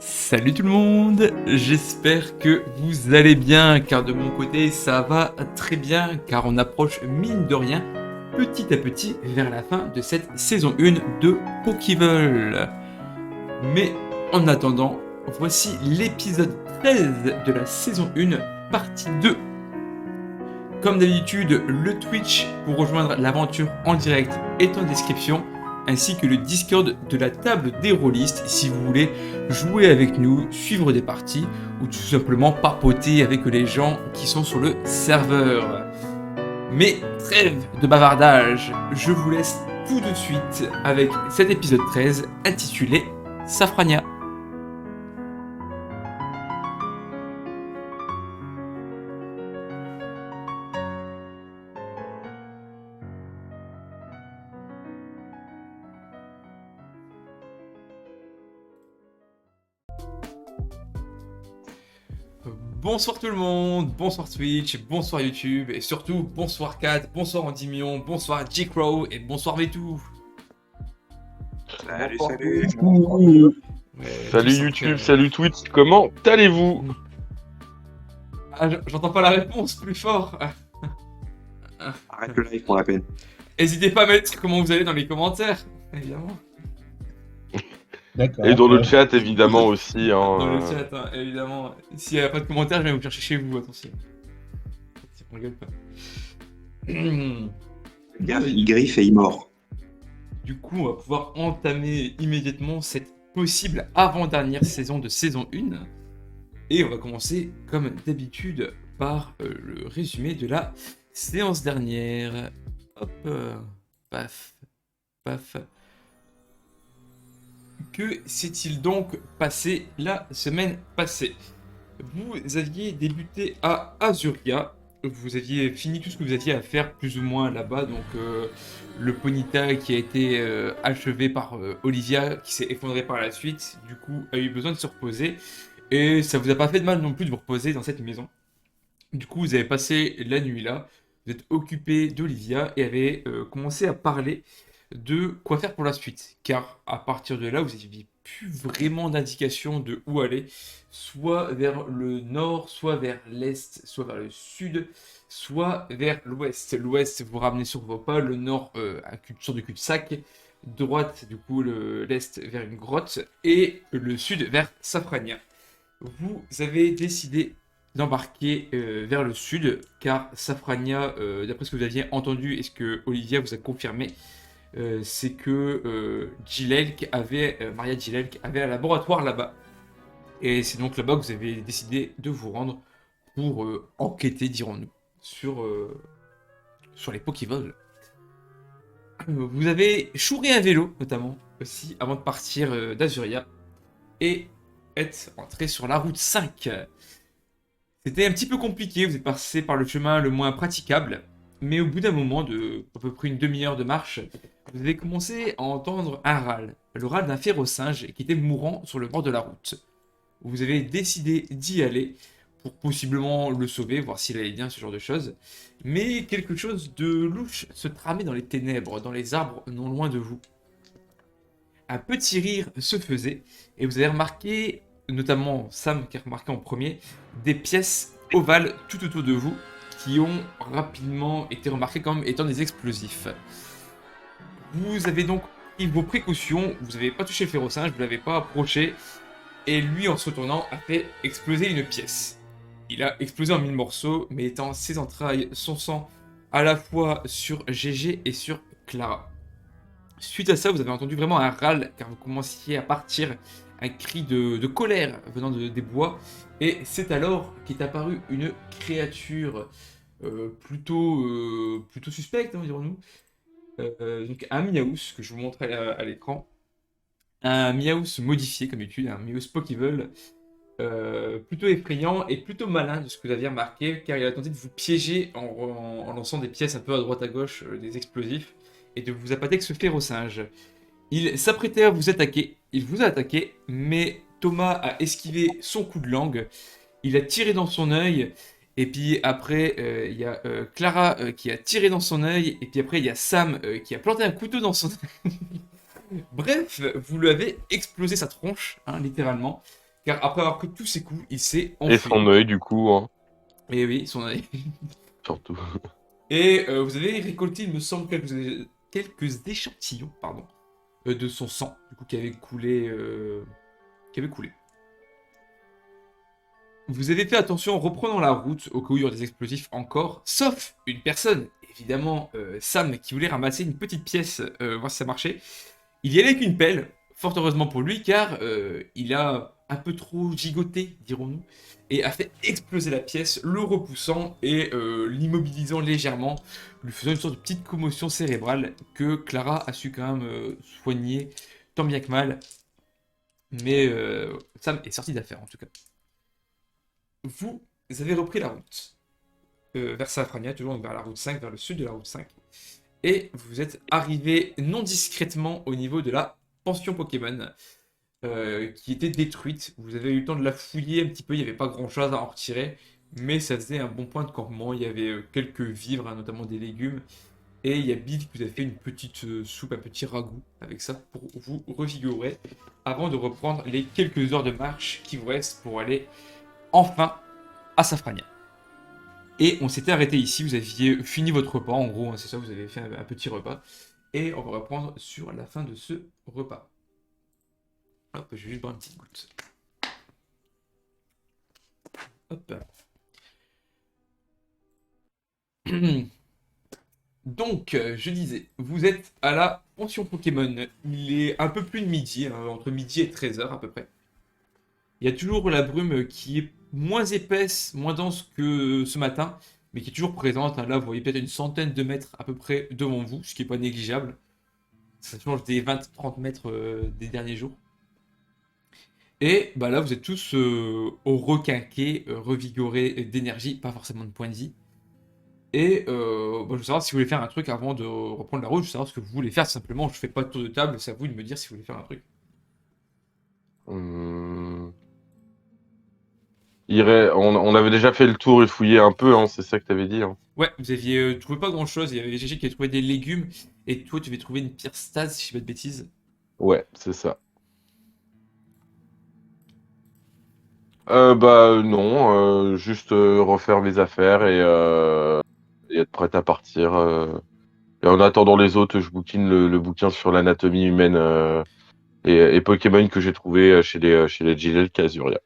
Salut tout le monde, j'espère que vous allez bien, car de mon côté ça va très bien, car on approche mine de rien, petit à petit, vers la fin de cette saison 1 de Pokéball. Mais en attendant, voici l'épisode 13 de la saison 1, partie 2. Comme d'habitude, le Twitch pour rejoindre l'aventure en direct est en description, ainsi que le Discord de la table des rôlistes si vous voulez jouer avec nous, suivre des parties ou tout simplement papoter avec les gens qui sont sur le serveur. Mais trêve de bavardage, je vous laisse tout de suite avec cet épisode 13 intitulé Safrania. Bonsoir tout le monde, bonsoir Twitch, bonsoir YouTube, et surtout bonsoir Kat, bonsoir Endymion, bonsoir J-Crow et bonsoir Vetou. Salut, salut. Salut YouTube, salut Twitch, comment allez-vous? Ah, j'entends pas la réponse, plus fort. Arrête le live pour la peine. N'hésitez pas à mettre comment vous allez dans les commentaires, évidemment. Et dans le chat évidemment aussi. Hein, Dans le chat, hein, évidemment. S'il n'y a pas de commentaires, je vais vous chercher chez vous, attention. Si on rigole pas. Il griffe et il mord. Du coup, on va pouvoir entamer immédiatement cette possible avant-dernière saison de saison 1. Et on va commencer, comme d'habitude, par le résumé de la séance dernière. Hop, paf, paf. Que s'est-il donc passé la semaine passée? Vous aviez débuté à Azuria. Vous aviez fini tout ce que vous aviez à faire plus ou moins là-bas, donc le Ponyta qui a été achevé par Olivia, qui s'est effondré par la suite, du coup a eu besoin de se reposer, et ça vous a pas fait de mal non plus de vous reposer dans cette maison. Du coup vous avez passé la nuit là, vous êtes occupé d'Olivia et avez commencé à parler de quoi faire pour la suite, car à partir de là vous n'aviez plus vraiment d'indication de où aller, soit vers le nord, soit vers l'est, soit vers le sud, soit vers l'ouest. L'ouest vous ramenez sur vos pas, le nord sur du cul-de-sac, droite du coup l'est vers une grotte et le sud vers Safrania. Vous avez décidé d'embarquer vers le sud, car Safrania, d'après ce que vous aviez entendu et ce que Olivia vous a confirmé, c'est que Maria Gilelk avait un laboratoire là-bas. Et c'est donc là-bas que vous avez décidé de vous rendre pour enquêter, dirons-nous, sur les Pokéballs. Vous avez chouré un vélo, notamment, aussi, avant de partir d'Azuria, et êtes entré sur la route 5. C'était un petit peu compliqué, vous êtes passé par le chemin le moins praticable, mais au bout d'un moment, de à peu près une demi-heure de marche, vous avez commencé à entendre un râle, le râle d'un férocinge qui était mourant sur le bord de la route. Vous avez décidé d'y aller pour possiblement le sauver, voir s'il allait bien, ce genre de choses. Mais quelque chose de louche se tramait dans les ténèbres, dans les arbres non loin de vous. Un petit rire se faisait, et vous avez remarqué, notamment Sam qui a remarqué en premier, des pièces ovales tout autour de vous qui ont rapidement été remarquées comme étant des explosifs. Vous avez donc pris vos précautions, vous n'avez pas touché le férocinge, vous ne l'avez pas approché, et lui, en se retournant, a fait exploser une pièce. Il a explosé en 1000 morceaux, mettant ses entrailles, son sang, à la fois sur GG et sur Clara. Suite à ça, vous avez entendu vraiment un râle, car vous commenciez à partir un cri de colère venant des bois, et c'est alors qu'est apparue une créature plutôt suspecte, hein, dirons-nous. Donc un Miaus, que je vous montre à l'écran. Un Miaus modifié, comme d'habitude, un Miaus Pokéball, plutôt effrayant et plutôt malin de ce que vous aviez remarqué, car il a tenté de vous piéger en lançant des pièces un peu à droite à gauche, des explosifs, et de vous appâter avec ce férocinge. Il s'apprêtait à vous attaquer, il vous a attaqué, mais Thomas a esquivé son coup de langue, il a tiré dans son œil, et puis après il y a Clara qui a tiré dans son œil, et puis après il y a Sam qui a planté un couteau dans son œil. Bref, vous lui avez explosé sa tronche, hein, littéralement. car après avoir pris tous ses coups, il s'est Et enfui. son œil, du coup, hein, Et oui, surtout. Et vous avez récolté, il me semble, quelques échantillons, pardon, de son sang, du coup, qui avait coulé. Vous avez fait attention en reprenant la route au cas où il y aurait des explosifs encore, sauf une personne, évidemment Sam, qui voulait ramasser une petite pièce, voir si ça marchait. Il y allait avec une pelle, fort heureusement pour lui, car il a un peu trop gigoté, dirons-nous, et a fait exploser la pièce, le repoussant et l'immobilisant légèrement, lui faisant une sorte de petite commotion cérébrale que Clara a su quand même soigner tant bien que mal. Mais Sam est sorti d'affaire en tout cas. Vous avez repris la route vers Safrania, toujours vers la route 5, vers le sud de la route 5. Et vous êtes arrivé non discrètement au niveau de la pension Pokémon qui était détruite. Vous avez eu le temps de la fouiller un petit peu, il n'y avait pas grand chose à en retirer, mais ça faisait un bon point de campement. Il y avait quelques vivres, hein, notamment des légumes. Et il y a Bill qui vous a fait une petite soupe, un petit ragoût avec ça pour vous revigorer avant de reprendre les quelques heures de marche qui vous restent pour aller enfin à Safrania. Et on s'était arrêté ici, vous aviez fini votre repas, en gros, hein, c'est ça, vous avez fait un petit repas. Et on va reprendre sur la fin de ce repas. Hop, je vais juste boire une petite goutte. Hop. Donc, je disais, vous êtes à la pension Pokémon. Il est un peu plus de midi, hein, entre midi et 13h à peu près. Il y a toujours la brume qui est moins épaisse, moins dense que ce matin, mais qui est toujours présente, hein. Là, vous voyez peut-être une centaine de mètres à peu près devant vous, ce qui n'est pas négligeable. Ça change des 20-30 mètres des derniers jours. Et bah là, vous êtes tous au requinqué, revigorés d'énergie, pas forcément de points de vie. Et bah, je veux savoir si vous voulez faire un truc avant de reprendre la route. Je veux savoir ce que vous voulez faire. Simplement, je fais pas de tour de table. C'est à vous de me dire si vous voulez faire un truc. Hum, on avait déjà fait le tour et fouillé un peu, hein, c'est ça que t'avais dit. Hein. Ouais, vous aviez trouvé pas grand chose. Il y avait GG qui avait trouvé des légumes. Et toi, tu avais trouvé une pierre stase, si je dis pas de bêtises. Ouais, c'est ça. Non, juste refaire mes affaires et être prête à partir. Et en attendant les autres, je bouquine le bouquin sur l'anatomie humaine et Pokémon que j'ai trouvé chez les Gilles Casuria.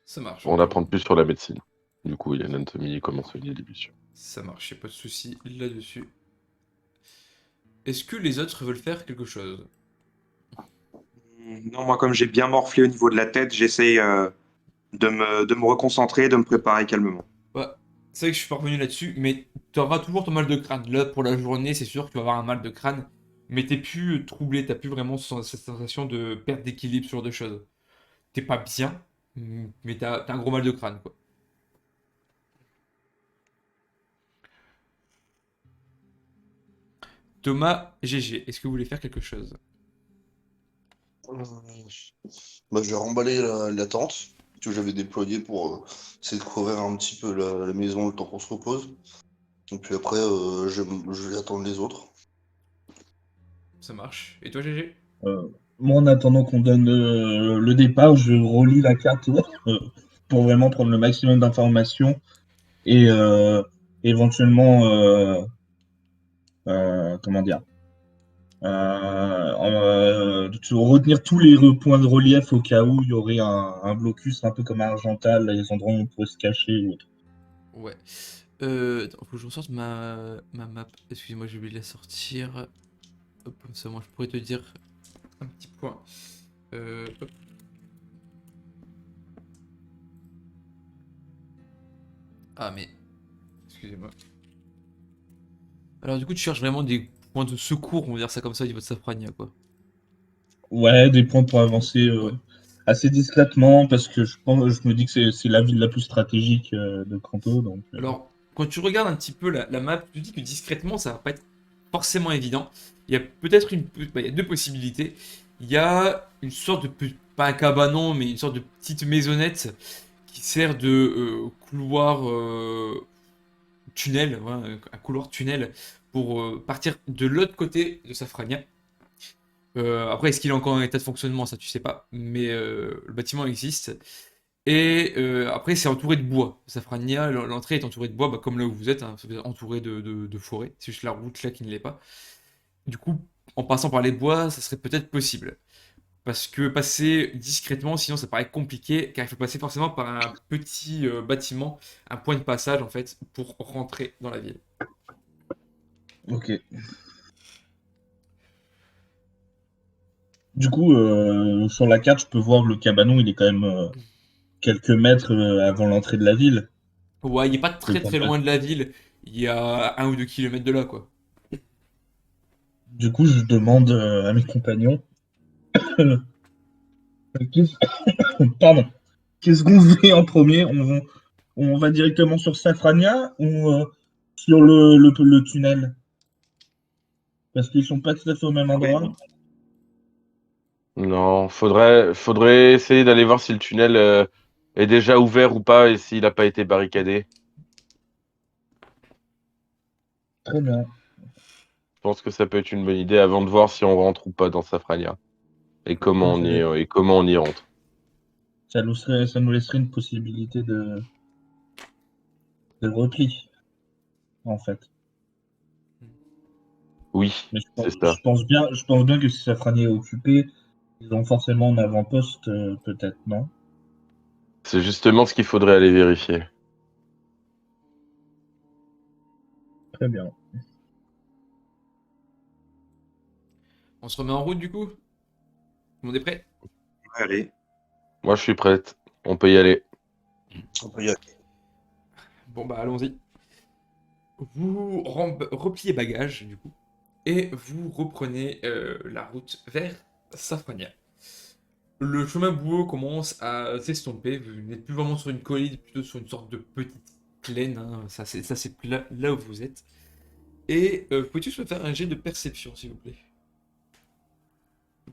Ça marche. Pour en Donc, apprendre plus sur la médecine. Du coup, il y a l'anatomie, comment soigner les blessures. ça marche. Y a pas de souci là-dessus. Est-ce que les autres veulent faire quelque chose? Non, moi, comme j'ai bien morflé au niveau de la tête, j'essaye de me reconcentrer, de me préparer calmement. Bah, c'est vrai que je suis pas revenu là-dessus, mais tu auras toujours ton mal de crâne. Là, pour la journée, c'est sûr que tu vas avoir un mal de crâne, mais t'es plus troublé, t'as plus vraiment cette sensation de perte d'équilibre, ce genre de choses. T'es pas bien, mais t'as un gros mal de crâne, quoi. Thomas, GG, est-ce que vous voulez faire quelque chose? Euh, Bah, je vais remballer la tente que j'avais déployée pour essayer de couvrir un petit peu la maison le temps qu'on se repose. Et puis après, je vais attendre les autres. Ça marche. Et toi, GG? Euh, Moi, en attendant qu'on donne le départ, je relis la carte pour vraiment prendre le maximum d'informations et éventuellement, comment dire, retenir tous les points de relief au cas où il y aurait un blocus un peu comme à Argental, les endroits où on pourrait se cacher ou autre. Ouais. Attends, faut que je ressorte ma map. Excusez-moi, j'ai oublié de la sortir. Hop, comme ça, moi, je pourrais te dire un petit point. Hop. Ah, mais... Excusez-moi. Alors, du coup, tu cherches vraiment des points de secours, on va dire ça comme ça, au niveau de Safrania, quoi. Ouais, des points pour avancer Ouais. assez discrètement parce que je me dis que c'est la ville la plus stratégique de Kanto. Donc, Alors, quand tu regardes un petit peu la map, tu te dis que discrètement, ça va pas être forcément évident. Il y a peut-être il y a deux possibilités. Il y a une sorte de, pas un cabanon, mais une sorte de petite maisonnette qui sert de couloir tunnel, ouais, un couloir tunnel pour partir de l'autre côté de Safrania. Après, est-ce qu'il est encore en état de fonctionnement? Ça, tu sais pas. Mais le bâtiment existe. Et après, c'est entouré de bois. Safrania, l'entrée est entourée de bois, bah, comme là où vous êtes, hein, vous êtes entouré de forêt. C'est juste la route là qui ne l'est pas. Du coup, en passant par les bois, ça serait peut-être possible. Parce que passer discrètement, sinon ça paraît compliqué, car il faut passer forcément par un petit bâtiment, un point de passage en fait, pour rentrer dans la ville. Ok. Du coup, sur la carte, je peux voir le cabanon, il est quand même quelques mètres avant l'entrée de la ville. Ouais, il n'est pas Le très temps très de loin de la ville, il y a 1 ou 2 kilomètres de là, quoi. Du coup, je demande à mes compagnons, qu'est-ce pardon, qu'est-ce qu'on fait en premier? On va directement sur Safrania ou sur le tunnel? Parce qu'ils sont pas tout à fait au même Oui. endroit. Non, faudrait essayer d'aller voir si le tunnel est déjà ouvert ou pas et s'il n'a pas été barricadé. Très bien. Je pense que ça peut être une bonne idée avant de voir si on rentre ou pas dans Safrania et comment on y, et comment on y rentre. Ça nous laisserait une possibilité de repli, en fait. Oui, Mais c'est ça. je pense bien que si Safrania est occupé, ils ont forcément un avant-poste, peut-être, non? C'est justement ce qu'il faudrait aller vérifier. Très bien. On se remet en route du coup? Tout le monde est prêt? Allez. Moi, je suis prête. On peut y aller. On peut y aller. Bon bah allons-y. Vous repliez bagages du coup, et vous reprenez la route vers Safrania. Le chemin boueux commence à s'estomper, vous n'êtes plus vraiment sur une colline, plutôt sur une sorte de petite plaine, hein. Ça c'est là où vous êtes. Et pouvez-tu me faire un jet de perception, s'il vous plaît?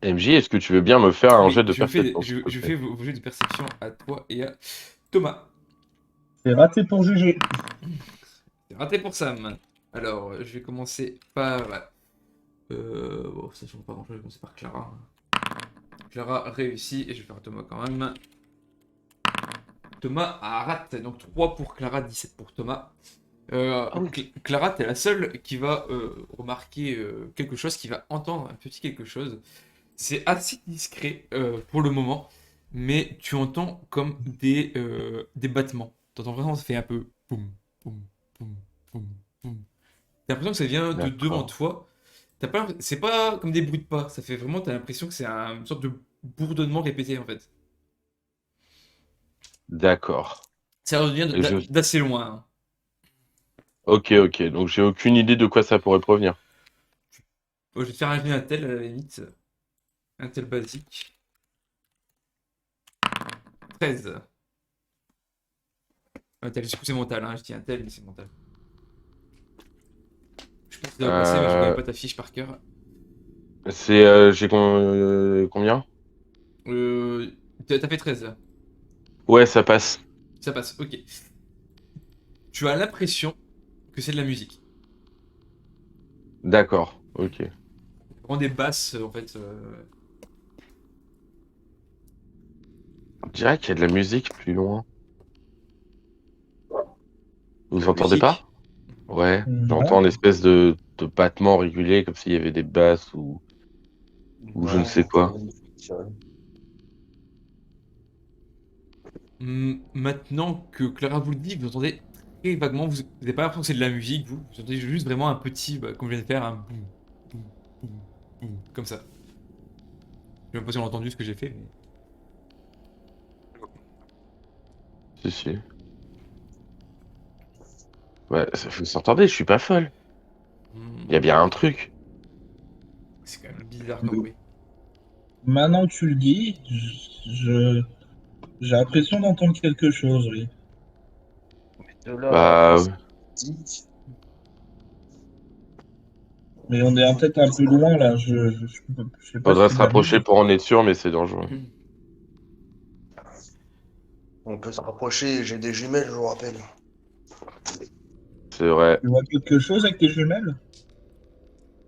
MJ, est-ce que tu veux bien me faire un jet Oui, de perception, s'il te je plaît? fais vos jets de perception à toi et à Thomas. C'est raté pour juger. C'est raté pour Sam. Alors, je vais commencer par... bon, ça change pas grand-chose, je vais commencer par Clara. Clara réussit, et je vais faire Thomas quand même. Thomas a raté, donc 3 pour Clara, 17 pour Thomas. Ah oui. Clara, t'es la seule qui va remarquer quelque chose, qui va entendre un petit quelque chose. C'est assez discret pour le moment, mais tu entends comme des battements. T'entends vraiment, ça fait un peu boum, boum, boum, boum, boum. T'as l'impression que ça vient de devant D'accord. toi. C'est pas comme des bruits de pas, ça fait vraiment, t'as l'impression que c'est une sorte de bourdonnement répété en fait. D'accord. Ça revient Et je... d'assez loin, hein. Ok, ok. Donc, j'ai aucune idée de quoi ça pourrait provenir. Bon, je vais te faire un tel à la limite, un tel basique. 13. Un tel, du coup c'est mental, hein. Je dis un tel, mais c'est mental. Je pense que ça va passer, mais je connais Euh, pas ta fiche par cœur. c'est... combien? Euh, t'as fait 13 là. Ouais, ça passe. Ça passe, ok. Tu as l'impression que c'est de la musique. D'accord. Ok. Vraiment des basses en fait. On dirait qu'il y a de la musique plus loin. De Vous la entendez musique. pas? Ouais. J'entends Non. une espèce de battement régulier, comme s'il y avait des basses ou je ne Non, sais j'entends quoi. rien du tout. Maintenant que Clara vous le dit, vous entendez très vaguement, vous n'avez pas l'impression que c'est de la musique, vous entendez juste vraiment un petit, bah, comme je viens de faire, un boum, boum, boum, boum, comme ça. Je sais même pas si on a entendu ce que j'ai fait, mais... Si, si. Ouais, vous s'entendez, je suis pas folle. Il y a bien un truc. C'est quand même bizarre comme bruit. Maintenant que tu le dis, j'ai l'impression d'entendre quelque chose, oui. De là, Bah, musique. Mais on est peut-être un peu loin là. Je sais pas si faudrait c'est se de la rapprocher musique. pour en être sûr, mais c'est dangereux. On peut se rapprocher, j'ai des jumelles, je vous rappelle. C'est vrai. Tu vois quelque chose avec tes jumelles?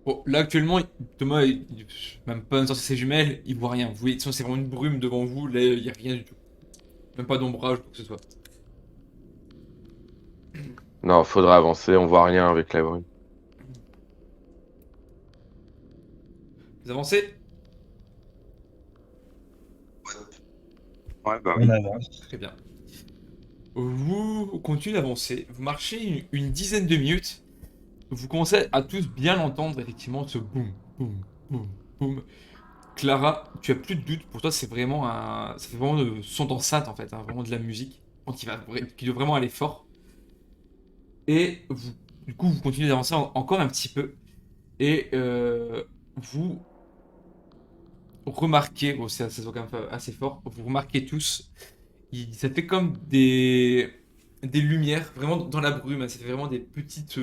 Bon, là actuellement, Thomas, même pas dans ses jumelles, il voit rien. Vous voyez, de toute façon, c'est vraiment une brume devant vous, là il n'y a rien du tout. Même pas d'ombrage, quoi que ce soit. Non, faudra avancer, on voit rien avec la brume. Vous avancez? Ouais, bah On oui. avance. Très bien. Vous continuez d'avancer, vous marchez une dizaine de minutes, vous commencez à tous bien l'entendre, effectivement, ce boum, boum, boum, boum. Clara, tu as plus de doute, pour toi c'est vraiment un... Ça fait vraiment de son d'enceinte en fait, hein, vraiment de la musique, qui doit vraiment aller fort. Et vous, du coup, vous continuez d'avancer encore un petit peu, et vous remarquez, bon ça se voit quand même assez fort, vous remarquez tous, ça fait comme des lumières, vraiment dans la brume, hein, ça fait vraiment des petites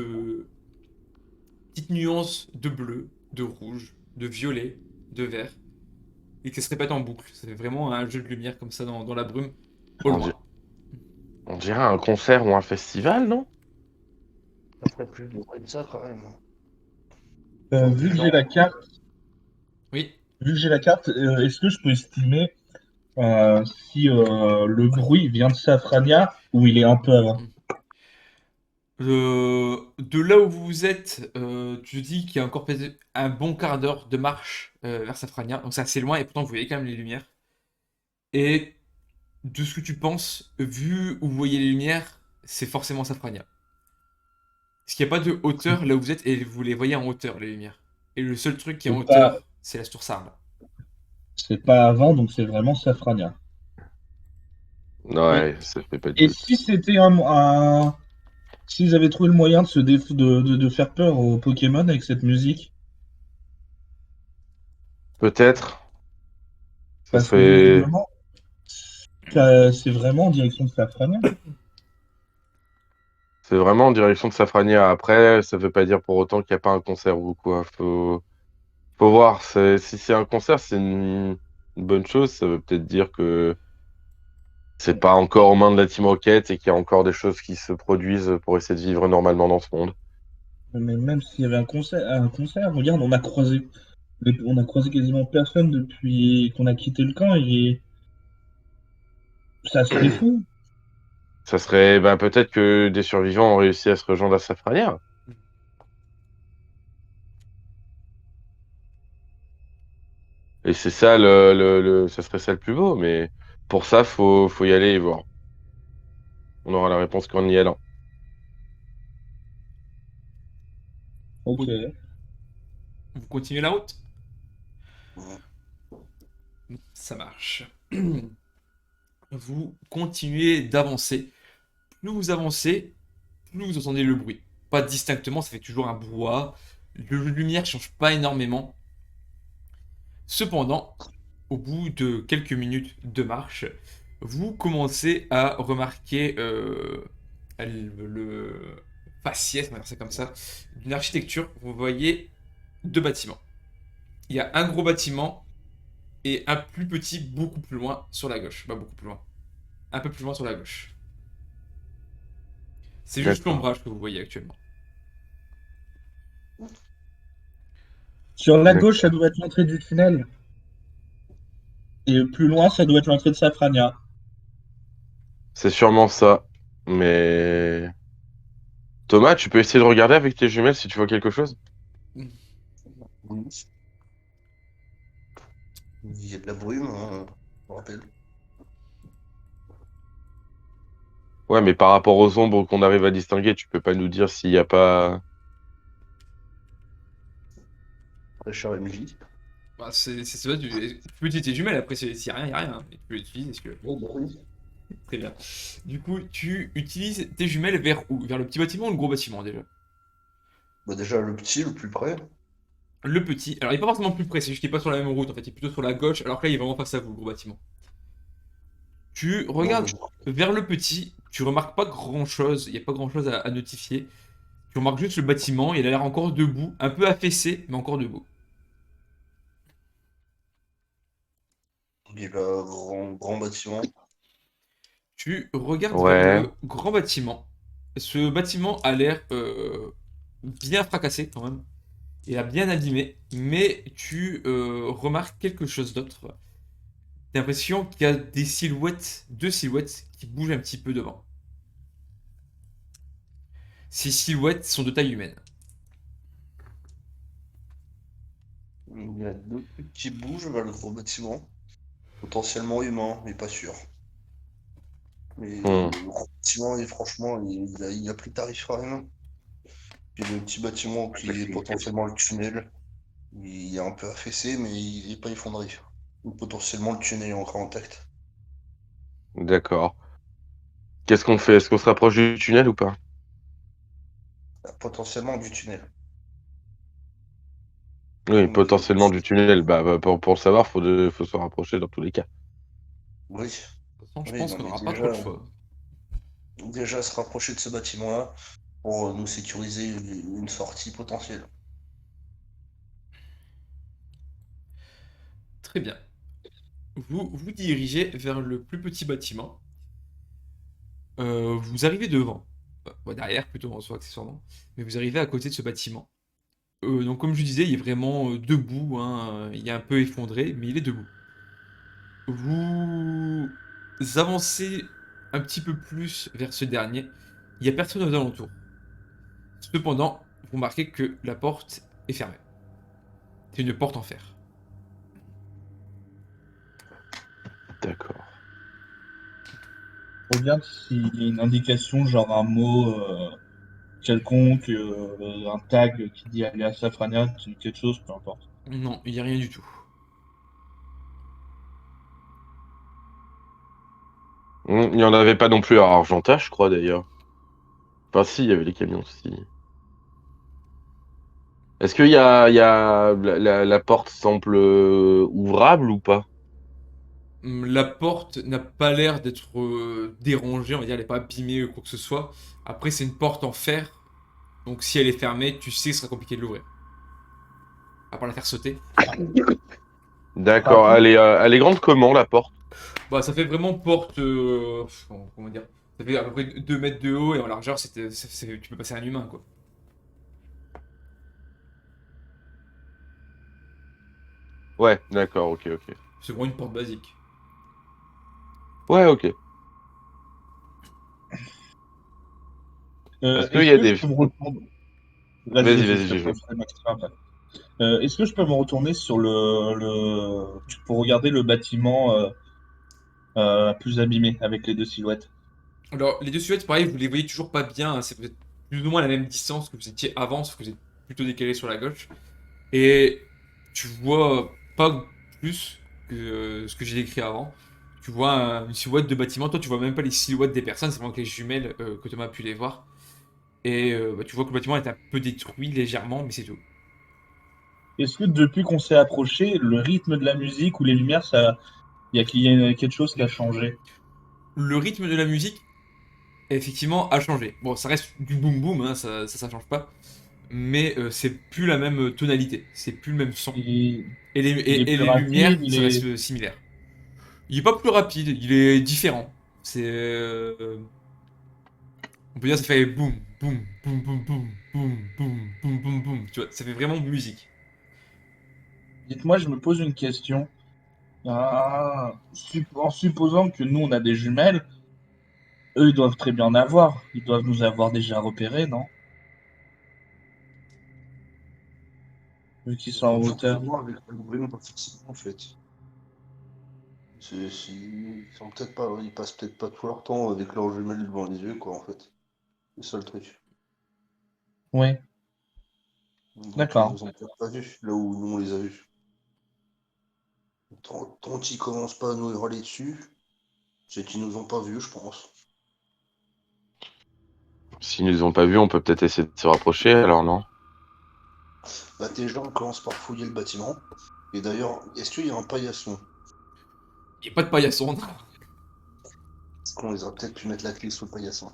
nuances de bleu, de rouge, de violet, de vert, et que ça se répète en boucle. Ça fait vraiment un jeu de lumière comme ça dans la brume, au On, di- loin. on dirait un concert ou un festival, non? Ça ferait plus de bruit que ça quand même. Vu que j'ai la carte, Oui. est-ce que je peux estimer si le bruit vient de Safrania ou il est un peu avant? De là où vous êtes, tu te dis qu'il y a encore peut-être un bon quart d'heure de marche vers Safrania, donc c'est assez loin et pourtant vous voyez quand même les lumières. Et de ce que tu penses, vu où vous voyez les lumières, c'est forcément Safrania. Parce qu'il n'y a pas de hauteur là où vous êtes et vous les voyez en hauteur, les lumières. Et le seul truc qui est en C'est pas, hauteur, c'est la tour Sarl. c'est pas avant, donc c'est vraiment Safrania. Et, Ouais, ça fait pas de et doute. si c'était s'ils avaient trouvé le moyen de, de faire peur aux Pokémon avec cette musique, Peut-être. Ça parce que serait. visiblement, c'est vraiment en direction de Safrania. C'est vraiment en direction de Safrania. Après, ça veut pas dire pour autant qu'il n'y a pas un concert ou quoi. Faut voir. Si c'est un concert, c'est une bonne chose. Ça veut peut-être dire que c'est pas encore aux mains de la Team Rocket et qu'il y a encore des choses qui se produisent pour essayer de vivre normalement dans ce monde. Mais même s'il y avait un concert, regarde, on a croisé quasiment personne depuis qu'on a quitté le camp et ça serait fou. Ça serait, bah, peut-être que des survivants ont réussi à se rejoindre à Safrania. Et c'est ça ça serait ça le plus beau. Mais pour ça, faut y aller et voir. On aura la réponse qu'en y allant. Ok. Vous continuez la route? Ouais. Ça marche. Vous continuez d'avancer. Plus vous avancez, plus vous entendez le bruit. Pas distinctement, ça fait toujours un brouhaha. Le lumière change pas énormément. Cependant, au bout de quelques minutes de marche, vous commencez à remarquer le faciès, on va dire ça comme ça, d'une architecture. Vous voyez deux bâtiments. Il y a un gros bâtiment et un plus petit beaucoup plus loin sur la gauche. Pas beaucoup plus loin. Un peu plus loin sur la gauche. C'est juste D'accord. l'ombrage que vous voyez actuellement. Sur la gauche, ça D'accord. doit être l'entrée du tunnel. Et plus loin, ça doit être l'entrée de Safrania. C'est sûrement ça. Mais Thomas, tu peux essayer de regarder avec tes jumelles si tu vois quelque chose? Oui. Il y a de la brume, hein, je me rappelle. Ouais, mais par rapport aux ombres qu'on arrive à distinguer, tu peux pas nous dire s'il y a pas. Très cher Emily. Bah, c'est ça, tu peux utiliser tes jumelles après, s'il y a rien, il y a rien, hein. Et tu peux l'utiliser si tu veux. Oh, bah oui. Très bien. Du coup, tu utilises tes jumelles vers où? Vers le petit bâtiment ou le gros bâtiment déjà? Bah déjà le petit, le plus près. Le petit, alors il est pas forcément plus près, c'est juste qu'il est pas sur la même route en fait, il est plutôt sur la gauche, alors que là il est vraiment face à vous, le gros bâtiment. Tu Non, regardes vers le petit, tu remarques pas grand chose, il n'y a pas grand chose à notifier. Tu remarques juste le bâtiment, il a l'air encore debout, un peu affaissé, mais encore debout. il y a le grand bâtiment. Tu regardes vers Ouais. le grand bâtiment. Ce bâtiment a l'air bien fracassé quand même. Il a bien abîmé, mais tu remarques quelque chose d'autre. T'as l'impression qu'il y a des silhouettes, deux silhouettes qui bougent un petit peu devant. Ces silhouettes sont de taille humaine. Il y a deux trucs qui bougent vers le gros bâtiment. Potentiellement humain, mais pas sûr. Mais Hmm. le gros bâtiment, et franchement, il y a plus tarif à rien. Puis le petit bâtiment qui est potentiellement le tunnel, il est un peu affaissé, mais il n'est pas effondré. Donc, potentiellement, le tunnel est encore intact. D'accord. Qu'est-ce qu'on fait? Est-ce qu'on se rapproche du tunnel ou pas? Potentiellement du tunnel. Oui, Moi, je potentiellement pense. du tunnel. Pour le savoir, faut se rapprocher dans tous les cas. Oui, De toute façon, je oui, pense non, qu'on mais n'aura pas trop de choix. déjà se rapprocher de ce bâtiment-là pour nous sécuriser une sortie potentielle. Très bien. Vous vous dirigez vers le plus petit bâtiment. Vous arrivez devant. Ouais, derrière plutôt en soi accessoirement. Mais vous arrivez à côté de ce bâtiment. Donc comme je vous disais, il est vraiment debout, hein, il est un peu effondré, mais il est debout. Vous avancez un petit peu plus vers ce dernier. Il n'y a personne aux alentours. Cependant, vous remarquez que la porte est fermée. C'est une porte en fer. D'accord. Je regarde s'il y a une indication, genre un mot quelconque, un tag qui dit alias Safrania, quelque chose, peu importe. Non, il n'y a rien du tout. Il n'y en avait pas non plus à Argentas, je crois d'ailleurs. Enfin, si, il y avait les camions aussi. Est-ce qu'il y a la porte semble ouvrable ou pas? La porte n'a pas l'air d'être dérangée, on va dire, elle n'est pas abîmée ou quoi que ce soit. Après, c'est une porte en fer, donc si elle est fermée, tu sais que ce sera compliqué de l'ouvrir. À part la faire sauter. D'accord. Rapide. Elle est grande comment la porte? Bah, ça fait vraiment porte. Comment dire? Ça fait à peu près 2 mètres de haut et en largeur, tu peux passer un humain, quoi. Ouais, d'accord, ok, ok. C'est vraiment une porte basique. Ouais, ok. Est-ce qu'il y Est-ce a que je des... peux me retourner? Vas-y, Vas-y, vas-y, vas-y, je te j'ai joué. passerai ma question après. Est-ce que je peux me retourner sur pour regarder le bâtiment plus abîmé avec les deux silhouettes? Alors, les deux silhouettes, pareil, vous les voyez toujours pas bien, hein, c'est peut-être plus ou moins la même distance que vous étiez avant, sauf que vous êtes plutôt décalé sur la gauche. Et tu vois pas plus que ce que j'ai décrit avant. Tu vois une silhouette de bâtiment, toi tu vois même pas les silhouettes des personnes, c'est vraiment que les jumelles que Thomas a pu les voir. Et bah, tu vois que le bâtiment est un peu détruit légèrement, mais c'est tout. Est-ce que depuis qu'on s'est approché, le rythme de la musique ou les lumières, il y a quelque chose qui a changé? Le rythme de la musique, effectivement, a changé. Bon, ça reste du boom boom, hein, ça change pas. Mais c'est plus la même tonalité, c'est plus le même son. Il, il est Et plus les lumières, rapide, il ça est. reste similaire. Il est pas plus rapide, il est différent. C'est. On peut dire que ça fait boum, boum, boum, boum, boum, boum, boum, boum, boum, boum. Tu vois, ça fait vraiment musique. Dites-moi, je me pose une question. En supposant que nous, on a des jumelles, eux, ils doivent très bien en avoir. Ils doivent nous avoir déjà repérés, non? Vu qu'ils sont en hauteur. Forcément, avec le bruit, pas forcément, en fait. Ils sont peut-être pas, ils passent peut-être pas tout leur temps avec leurs jumelles devant les yeux, quoi, en fait. C'est ça le truc. Oui, Donc ils d'accord. nous ont peut-être pas vus, là où nous on les a vus. Tant qu'ils commencent pas à nous hurler dessus, c'est qu'ils nous ont pas vus, je pense. S'ils nous ont pas vus, on peut peut-être essayer de se rapprocher, alors non? Bah déjà on commence par fouiller le bâtiment. Et d'ailleurs, est-ce qu'il y a un paillasson? Il n'y a pas de paillasson. Est-ce qu'on les aurait peut-être pu mettre la clé sous le paillasson?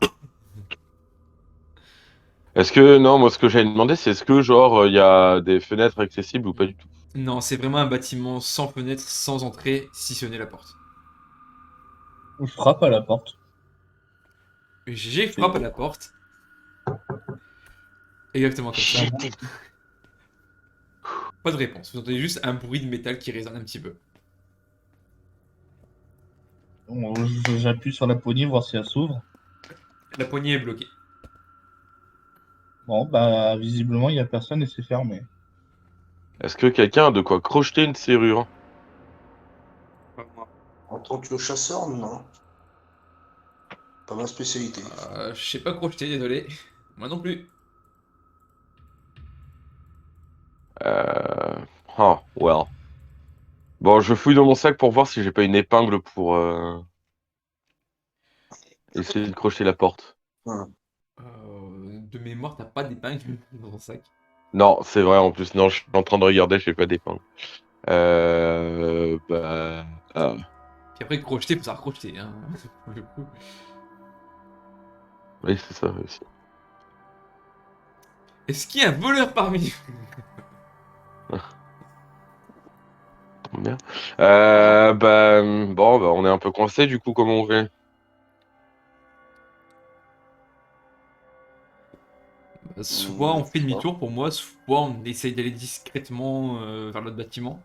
Est-ce que, non, moi, ce que j'allais demander, c'est est-ce que, genre, il y a des fenêtres accessibles ou pas du tout? Non, c'est vraiment un bâtiment sans fenêtre, sans entrée, si ce n'est la porte. Je frappe à la porte. J'ai frappe à la porte. Exactement comme ça. Ça monte. Pas de réponse. Vous entendez juste un bruit de métal qui résonne un petit peu. Bon, j'appuie sur la poignée, voir si elle s'ouvre. La poignée est bloquée. Bon, bah, visiblement, il n'y a personne et c'est fermé. Est-ce que quelqu'un a de quoi crocheter une serrure? En tant que chasseur, non. Pas ma spécialité. Je sais pas crocheter, désolé. Moi non plus. Oh, well. Bon, je fouille dans mon sac pour voir si j'ai pas une épingle pour essayer de crocheter la porte. Hum. De mémoire, t'as pas d'épingle dans ton sac. Non, c'est vrai en plus. Non, je suis en train de regarder, j'ai pas d'épingle. Bah. Ah. Puis après, crocheter, faut savoir crocheter. Hein. Pour le coup. Oui, c'est ça aussi. Est-ce qu'il y a un voleur parmi Bien. Bon, bah, on est un peu coincé du coup, comment on fait? Soit on fait Je sais pas. demi-tour pour moi, soit on essaye d'aller discrètement vers l'autre bâtiment.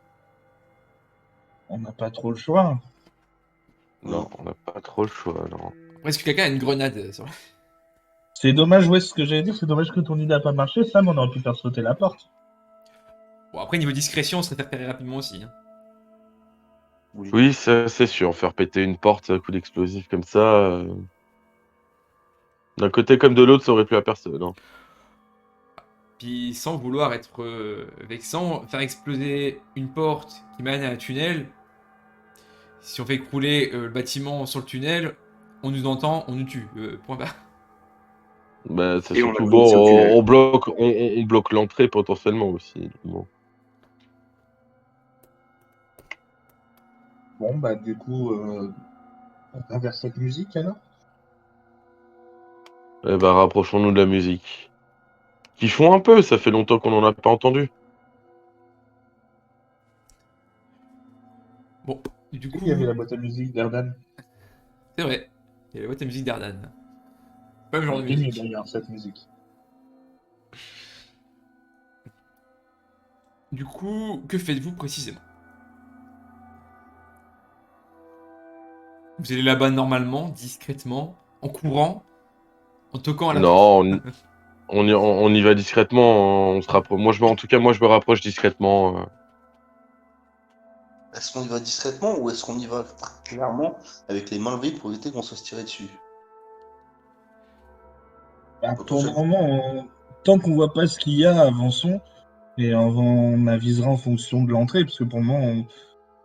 On n'a pas trop le choix. Non, on n'a pas trop le choix, non. Après, est-ce que quelqu'un a une grenade C'est dommage, ouais, ce que j'allais dire, c'est dommage que ton idée n'a pas marché. Sam, on aurait pu faire sauter la porte. Bon, après, niveau discrétion, on serait fait repérer rapidement aussi. Hein. Oui. Oui, ça, c'est sûr. Faire péter une porte à coup d'explosif comme ça, d'un côté comme de l'autre, ça aurait plu à personne. Hein. Puis sans vouloir être vexant, faire exploser une porte qui mène à un tunnel, si on fait écrouler le bâtiment sur le tunnel, on nous entend, on nous tue. Point barre. Bah, c'est Et on a surtout le bon, sur le tunnel. on bloque l'entrée potentiellement aussi. Bon. Bon, bah, du coup, on va vers cette musique alors. Eh bah, rapprochons-nous de la musique. Qui font un peu, ça fait longtemps qu'on n'en a pas entendu. Bon, du coup, Il y avait la boîte à musique d'Erdan. c'est vrai. Il y a la boîte à musique d'Ardan. Pas le genre de Elle est mieux musique. d'ailleurs, cette musique. Du coup, que faites-vous précisément? Vous allez là-bas normalement, discrètement, en courant, en toquant à la porte. Non, on y va discrètement. On se rapproche. En tout cas, moi, je me rapproche discrètement. Est-ce qu'on y va discrètement ou est-ce qu'on y va clairement avec les mains levées pour éviter qu'on se fasse tirer dessus? Bah, pour le Potentiellement. moment, tant qu'on voit pas ce qu'il y a, avançons. Et on avisera en fonction de l'entrée, parce que pour le moment,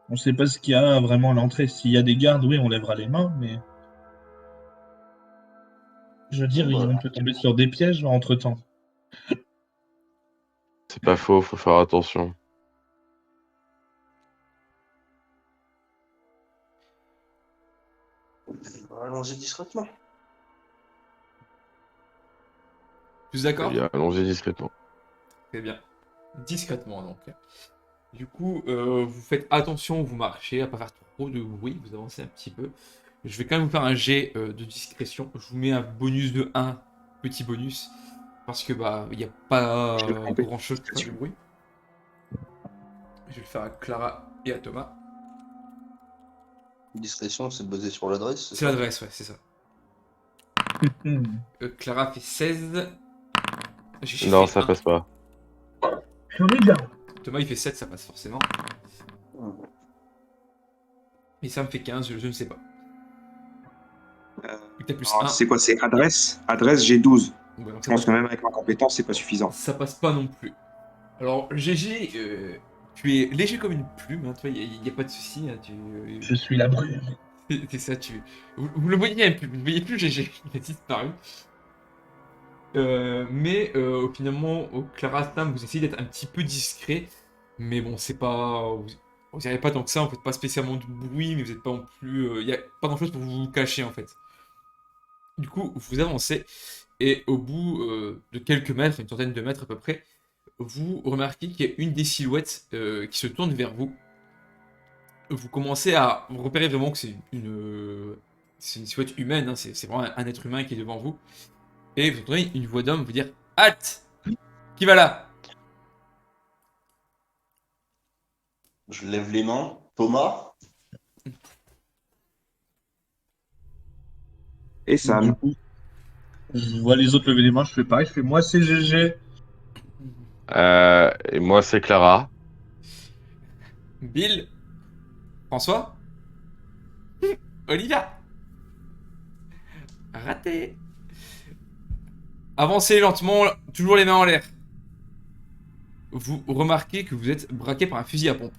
on sait pas ce qu'il y a vraiment à l'entrée. S'il y a des gardes, oui, on lèvera les mains, mais je veux dire, Bon, bah, on peut tomber sur des pièges entre-temps. C'est pas faux, faut faire attention. allons-y discrètement. Tous Très d'accord? bien, allons-y discrètement. Très bien. Discrètement donc. Du coup, vous faites attention où vous marchez, à pas faire trop de bruit, vous avancez un petit peu. Je vais quand même vous faire un jet de discrétion. Je vous mets un bonus de 1, petit bonus, parce que bah il n'y a pas Je vais tromper. grand chose pour faire du bruit. Je vais le faire à Clara et à Thomas. Discrétion, c'est basé sur l'adresse, C'est l'adresse, ouais, c'est ça. Hmm. Clara fait 16. J'ai chiffré Non, ça 1. passe pas. J'en ai bien. Thomas il fait 7, ça passe forcément. Et ça me fait 15, je ne sais pas. Vu que t'as plus 1. C'est quoi? C'est adresse? Adresse, j'ai 12. Ouais, donc Je pense que même avec ma compétence, c'est pas suffisant. ça passe pas non plus. Alors, GG, tu es léger comme une plume, hein, toi, il n'y a, pas de souci. Hein, Je suis la brume. c'est ça, vous le voyez même plus, vous ne voyez plus GG, il a disparu. Mais finalement, au Clara Stam, vous essayez d'être un petit peu discret, mais bon, c'est pas. Vous n'y arrivez pas tant que ça, vous faites pas spécialement de bruit, mais vous n'êtes pas non plus. Il n'y a pas grand chose pour vous cacher en fait. Du coup, vous avancez, et au bout de quelques mètres, une centaine de mètres à peu près, vous remarquez qu'il y a une des silhouettes qui se tourne vers vous. Vous commencez à repérer vraiment que c'est une silhouette humaine, hein, c'est vraiment un être humain qui est devant vous. Et vous entendez une voix d'homme vous dire: Hâte! Qui va là? Je lève les mains. Thomas? Et Du Sam. coup, je vois les autres lever les mains, je fais pareil, je fais moi c'est GG. Et moi, c'est Clara. Bill, François, Olivia. Raté. Avancez lentement, toujours les mains en l'air. Vous remarquez que vous êtes braqué par un fusil à pompe.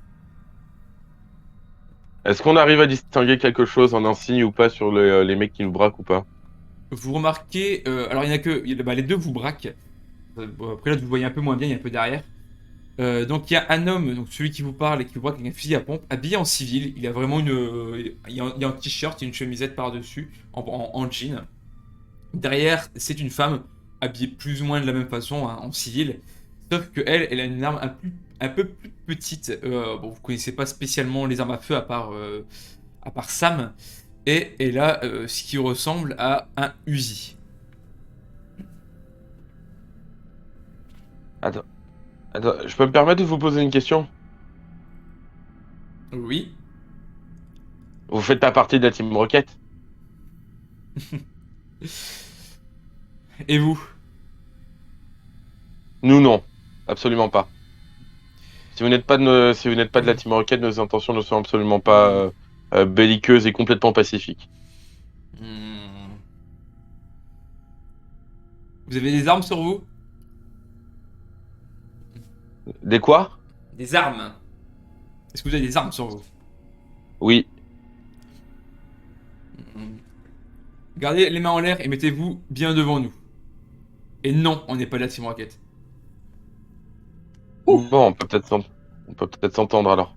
Est-ce qu'on arrive à distinguer quelque chose en un signe ou pas sur les mecs qui nous braquent ou pas? Vous remarquez, alors il y en a que, les deux vous braquent. Bon, après là vous voyez un peu moins bien, il y a un peu derrière. Donc il y a un homme, donc celui qui vous parle et qui vous braque avec un fusil à pompe, habillé en civil. Il a vraiment il y a un t-shirt et une chemisette par-dessus, en jean. Derrière, c'est une femme habillée plus ou moins de la même façon, hein, en civil. Sauf que elle a une arme un peu plus petite. Bon, vous connaissez pas spécialement les armes à feu à part Sam. Et elle a ce qui ressemble à un Uzi. Attends, attends, je peux me permettre de vous poser une question? Oui. Vous faites pas partie de la Team Rocket? Et vous? Nous, non. Absolument pas. Si vous n'êtes pas de la Team Rocket, nos intentions ne sont absolument pas belliqueuses et complètement pacifiques. Hmm. Vous avez des armes sur vous? Des quoi? Des armes. Est-ce que vous avez des armes sur vous? Oui. Hmm. Gardez les mains en l'air et mettez-vous bien devant nous. Et non, on n'est pas de la Team Rocket. Bon, on peut peut-être s'entendre alors.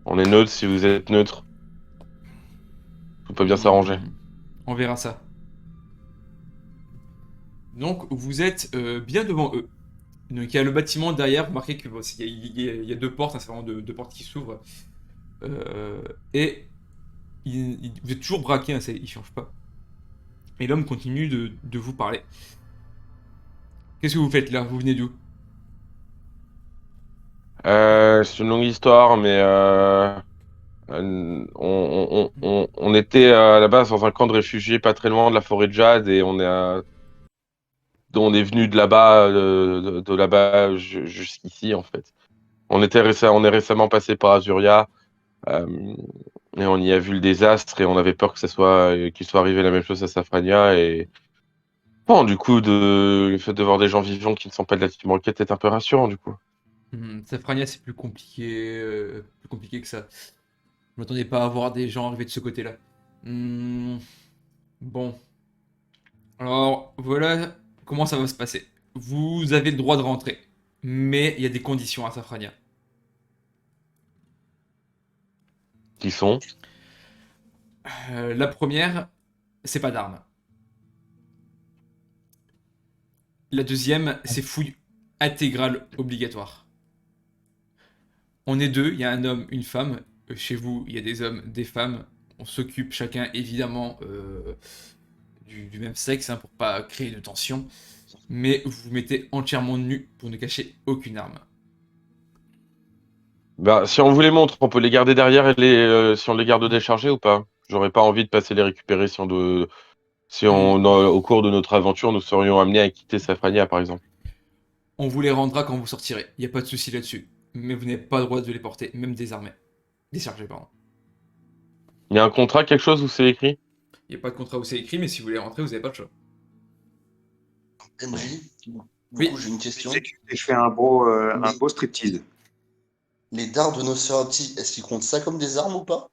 On est neutre si vous êtes neutre. Tout peut bien s'arranger. On verra ça. Donc vous êtes bien devant eux. Donc il y a le bâtiment derrière, vous remarquez que bon, il y a deux portes, hein, c'est vraiment deux portes qui s'ouvrent. Et vous êtes toujours braqué, hein, il change pas. Et l'homme continue de vous parler. Qu'est-ce que vous faites là? Vous venez d'où? C'est une longue histoire, mais on était à la base dans un camp de réfugiés pas très loin de la forêt de Jade et on est venu de là-bas, de là-bas jusqu'ici en fait. On est récemment passé par Azuria euh, et on y a vu le désastre et on avait peur que qu'il soit arrivé la même chose à Safrania et bon, du coup, le fait de voir des gens vivants qui ne sont pas de la Team Rocket est un peu rassurant du coup. Safrania, c'est plus compliqué que ça. Je m'attendais pas à voir des gens arriver de ce côté-là. Hmm, bon, alors voilà comment ça va se passer. Vous avez le droit de rentrer, mais il y a des conditions à Safrania. Qui sont? La première, c'est pas d'armes. La deuxième, c'est fouille intégrale obligatoire. On est deux, il y a un homme, une femme. Chez vous, il y a des hommes, des femmes. On s'occupe chacun évidemment du même sexe, hein, pour pas créer de tension. Mais vous vous mettez entièrement nu pour ne cacher aucune arme. Bah, si on vous les montre, on peut les garder derrière et si on les garde déchargés ou pas? J'aurais pas envie de passer les récupérer au cours de notre aventure, nous serions amenés à quitter Safrania, par exemple. On vous les rendra quand vous sortirez. Il n'y a pas de souci là-dessus. Mais vous n'avez pas le droit de les porter, même désarmés. Déchargés, pardon. Il y a un contrat, quelque chose où c'est écrit? Il n'y a pas de contrat où c'est écrit, mais si vous voulez rentrer, vous n'avez pas le choix. MJ, du Oui. coup, j'ai une question. Et je fais un beau striptease. Les dards de Nosferatu, est-ce qu'ils comptent ça comme des armes ou pas?